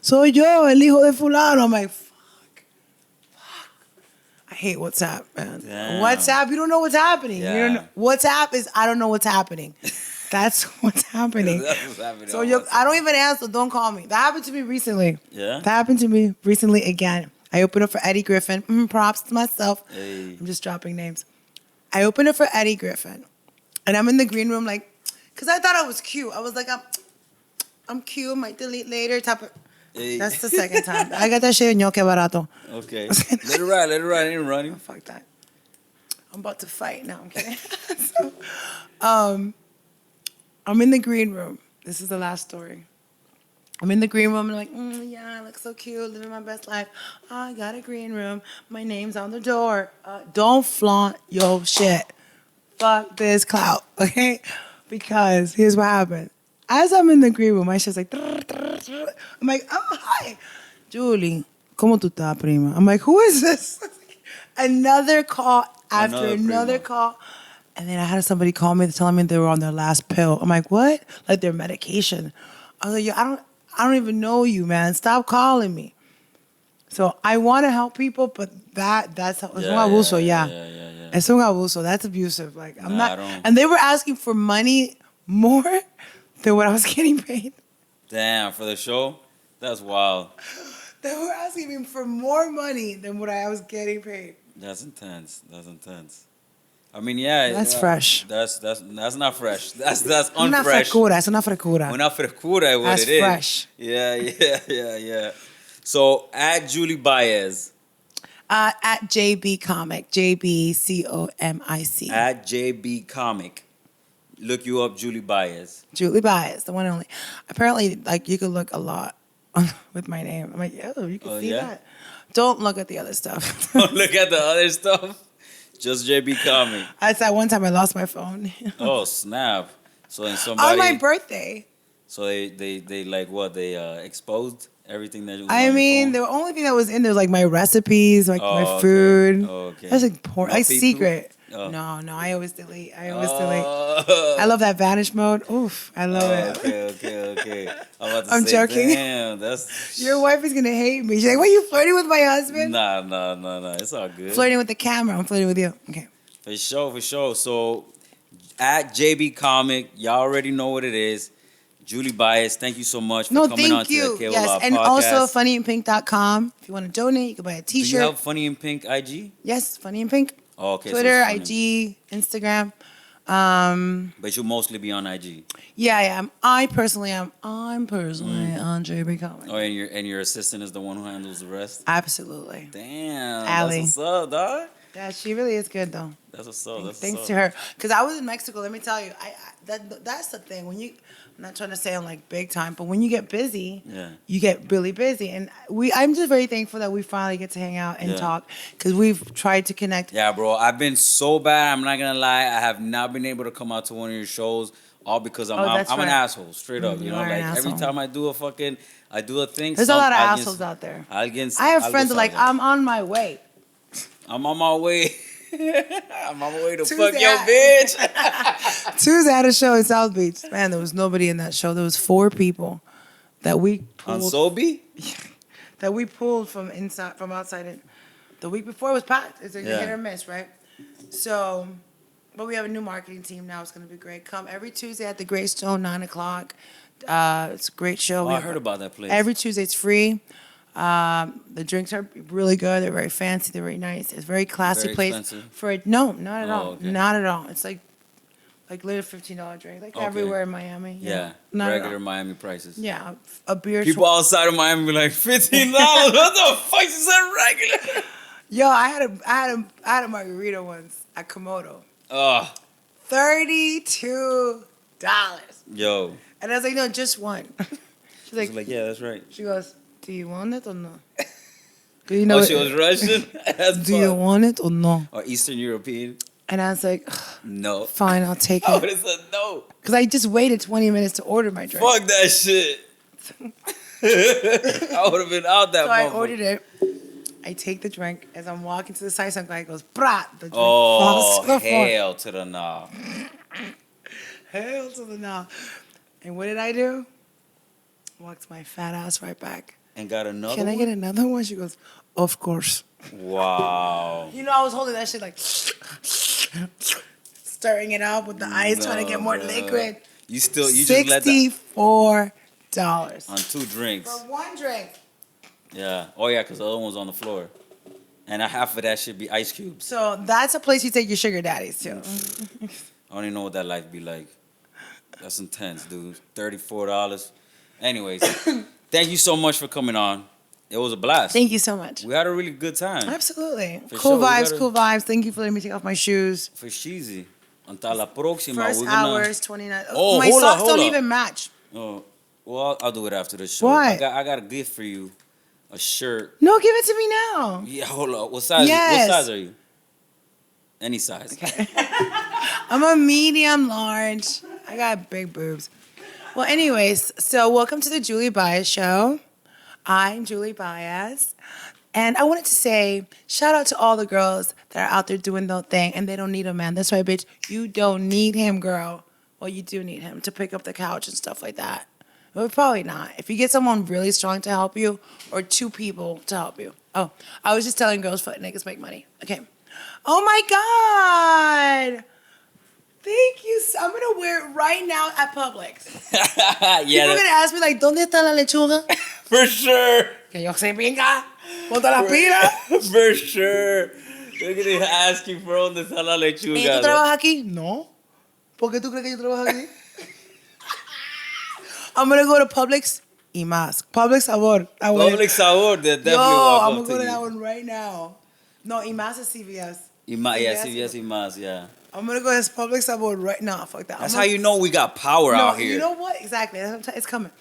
Soy yo, el hijo de fulano. I'm like, fuck. I hate WhatsApp, man. Damn. WhatsApp, you don't know what's happening. Yeah. You don't know. WhatsApp is, I don't know what's happening. That's what's happening. That's what's happening So on I don't even answer. Don't call me. That happened to me recently. Yeah? That happened to me recently again. I opened up for Eddie Griffin. Props to myself. Hey. I'm just dropping names. I opened up for Eddie Griffin. And I'm in the green room like, because I thought I was cute. I was like, I'm cute. Might delete later. Type of. Hey. That's the second time. I got that shit in Yo Que Barato. Okay. Let it ride. Let it ride. Ain't running. Oh, fuck that. I'm about to fight. No, I'm kidding. So, I'm in the green room. This is the last story. I'm in the green room and I'm like, yeah, I look so cute, living my best life. Oh, I got a green room. My name's on the door. Don't flaunt your shit. Fuck this clout, okay? Because here's what happened. As I'm in the green room, my shit's like, I'm like, oh, hi. Julie, ¿cómo tú estás, prima? I'm like, who is this? Another call after another call. And then I had somebody call me telling me they were on their last pill. I'm like, what? Like their medication. I was like, yo, I don't even know you, man. Stop calling me. So I want to help people, but that's how it's un abuso, yeah. It's un abuso. That's abusive. Like I'm not. And they were asking for money more than what I was getting paid. Damn, for the show? That's wild. They were asking me for more money than what I was getting paid. That's intense. That's intense. I mean, yeah. That's fresh. That's not fresh. That's unfresh. Una frescura. Es una frescura. Una frescura is what That's it is. fresh. Yeah. So, at Julie Baez. At JB Comic. JBCOMIC. At JB Comic. Look you up, Julie Baez. Julie Baez, the one and only. Apparently, like, you could look a lot with my name. I'm like, oh, you can see that. Don't look at the other stuff. Don't look at the other stuff. Just JB Comic. I said one time I lost my phone. Oh, snap. So then somebody... On my birthday. So they like what? They exposed everything that was I mean, the only thing that was in there was like my recipes, like my food. Okay. That's like porn. Like secret. Oh. No, I always delete. I love that vanish mode. Oof, I love it. Okay. I'm joking. Damn, that's... Your wife is going to hate me. She's like, what, you flirting with my husband? Nah. It's all good. Flirting with the camera. I'm flirting with you. Okay. For sure. So, at JB Comic, y'all already know what it is. Julie Baez, thank you so much for coming on to the KOLA Yes, and podcast. also funnyandpink.com. If you want to donate, you can buy a t-shirt. Do you have Funny and Pink IG? Yes, Funny and Pink. Oh, okay. Twitter, so IG, Instagram. But you mostly be on IG. Yeah, I am. I personally am. I'm personally on JB Comedy. Oh, and your assistant is the one who handles the rest? Absolutely. Damn. Allie. That's what's up, dog. Yeah, she really is good though. That's what's up. That's Thanks what's to up. her, because I was in Mexico. Let me tell you, that's the thing. When you, I'm not trying to say I'm like big time, but when you get busy, you get really busy. And I'm just very thankful that we finally get to hang out and talk, because we've tried to connect. Yeah, bro. I've been so bad. I'm not gonna lie. I have not been able to come out to one of your shows, all because I'm that's an right. asshole, straight up. You know, are an like every asshole. time I do a thing. There's a lot of assholes out there. I have friends that are like, I'm on my way. I'm on my way. I'm on my way to Tuesday fuck your bitch. Tuesday I had a show in South Beach. Man, there was nobody in that show. There was 4 people that we pulled. On Sobe? That we pulled from outside in. The week before it was packed. It's a hit or miss, right? So, but we have a new marketing team now. It's going to be great. Come every Tuesday at the Great Stone, 9 o'clock. It's a great show. I heard about that place. Every Tuesday it's free. The drinks are really good. They're very fancy. They're very nice. It's a very classy Very place. expensive? No, not at all. Okay. Not at all. It's like little $15 drink, like everywhere in Miami. Yeah, Not at regular all. Miami prices. Yeah, a beer. People outside of Miami be like, $15? What the fuck is that regular? Yo, I had a margarita once at Komodo. Oh, $32. yo. And I was like, no, just one. She's She's like, yeah, that's right. she goes, do you want it or no? Do you know Oh, she was Russian? That's do you want it or no? Or Eastern European? And I was like, No. fine, I'll take I it. would have said no. Because I just waited 20 minutes to order my drink. Fuck that shit. I would have been out that So I motherfucker. ordered it. I take the drink. As I'm walking to the side, some guy goes, brah. The drink Oh, falls to the floor. hell to the nah. Hell to the no. And what did I do? Walked my fat ass right back. And got another Can I get another one? She goes, of course. Wow. You know, I was holding that shit like, stirring it up with the ice, trying to get more No, liquid. You just let that $64. on 2 drinks. For one drink. Yeah. Oh yeah, because the other one's on the floor. And half of that should be ice cubes. So that's a place you take your sugar daddies to. I don't even know what that life be like. That's intense, dude. $34. Anyways, thank you so much for coming on. It was a blast. Thank you so much. We had a really good time. Absolutely. For Cool sure, we vibes, gotta- cool vibes. Thank you for letting me take off my shoes. For cheesy. Hasta la próxima. First We're gonna- hours, 29. Oh, my hold up, socks hold don't up. even match. Oh, well, I'll do it after the show. What? I got a gift for you. A shirt. No, give it to me now. Yeah, hold up. What size? Yes. What size are you? Any size. I'm a medium large. I got big boobs. Well, anyways, so welcome to the Julie Baez Show. I'm Julie Baez. And I wanted to say, shout out to all the girls that are out there doing their thing and they don't need a man. That's right, bitch. You don't need him, girl. Well, you do need him to pick up the couch and stuff like that. But probably not. If you get someone really strong to help you or 2 people to help you. Oh, I was just telling girls foot niggas make money. Okay. Oh my God. Thank you. I'm going to wear it right now at Publix. Yeah. People are going to ask me like, ¿dónde está la lechuga? For sure. Que yo se pinga. Ponte la pila. For sure. They're going to ask you for dónde está la ¿Y lechuga. tú trabajas aquí? No. ¿Por qué tú crees que yo trabajo aquí? I'm going to go to Publix y más. Publix Sabor. Public Sabor, they definitely Yo, walk I'm up going to go to you. that one right now. No, y más is CVS. Yeah, CVS y más, yeah. I'm going to go to Publix Sabor right now. Fuck that. That's how you know we got power out here. You know what? Exactly. That's what I'm it's coming.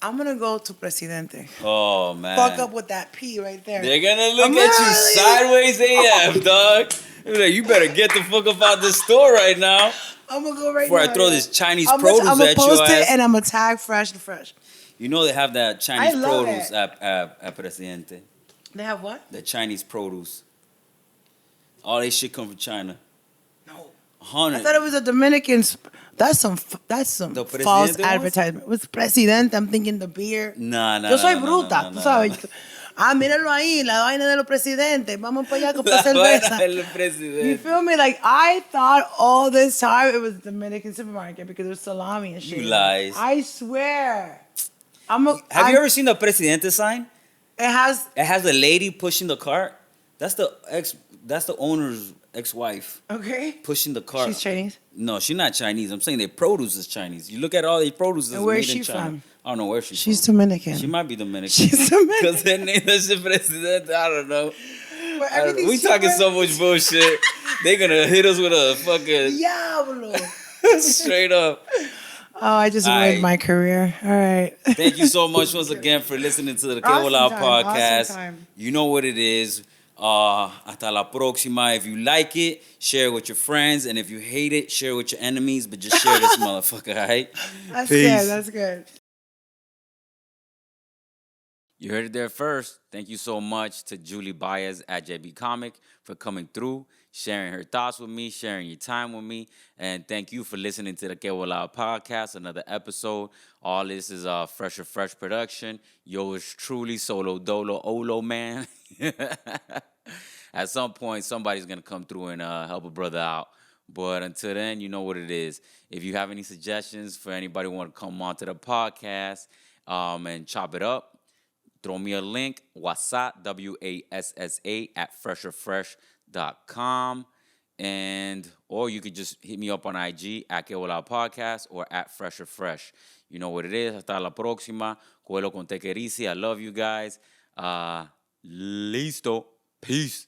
I'm going to go to Presidente. Oh, man. Fuck up with that P right there. They're gonna look I'm at you really- sideways AF, dog. They're like, you better get the fuck up out the store right now I'm going to go right before now. I throw yeah. this Chinese I'm produce gonna at post your it ass. and I'm going to tag Phresh and Phresh. You know they have that Chinese I love produce it. at Presidente. They have what? The Chinese produce. All they shit come from China. No. 100. I thought it was a Dominican. That's some The false Presidente ones? advertisement. With Presidente, I'm thinking the beer. Nah. Yo soy nah, bruta, nah, tú nah, sabes. nah. Ah, míralo ahí, la vaina de los presidentes. Vamos para allá con La vaina cerveza. del You Presidente. feel me? Like, I thought all this time it was a Dominican supermarket because there was salami and shit. You lies. I swear. Have you ever seen the Presidente sign? It has. It has a lady pushing the cart. That's the owner's ex-wife Okay. pushing the cart. She's Chinese. No, she's not Chinese. I'm saying their produce is Chinese. You look at all their produce is And where made is she in China. from? I don't know where she's She's from. Dominican. She might be Dominican. She's Dominican. Because her name is president. I don't know. Well, everything's We talking so much bullshit. They gonna hit us with a fucking Diablo. straight up. Oh, I just ruined my career. All right. Thank you so much once again for listening to the Awesome Bola time, podcast. awesome time. You know what it is. Hasta la próxima. If you like it, share it with your friends. And if you hate it, share it with your enemies. But just share this motherfucker, all right? That's Peace. good. That's good. You heard it there first. Thank you so much to Julie Baez at JB Comic for coming through, sharing her thoughts with me, sharing your time with me. And thank you for listening to the Que Bola podcast, another episode. All this is a Phresh production. Yours truly, Solo Dolo Olo Man. At some point, somebody's going to come through and help a brother out. But until then, you know what it is. If you have any suggestions for anybody who want to come onto the podcast and chop it up, throw me a link, WhatsApp, WASSA at fresherfresh.com. Or you could just hit me up on IG at Que Bola Podcast or at Phresh. You know what it is. Hasta la próxima. Cuelo con tequerici. I love you guys. Listo. Peace.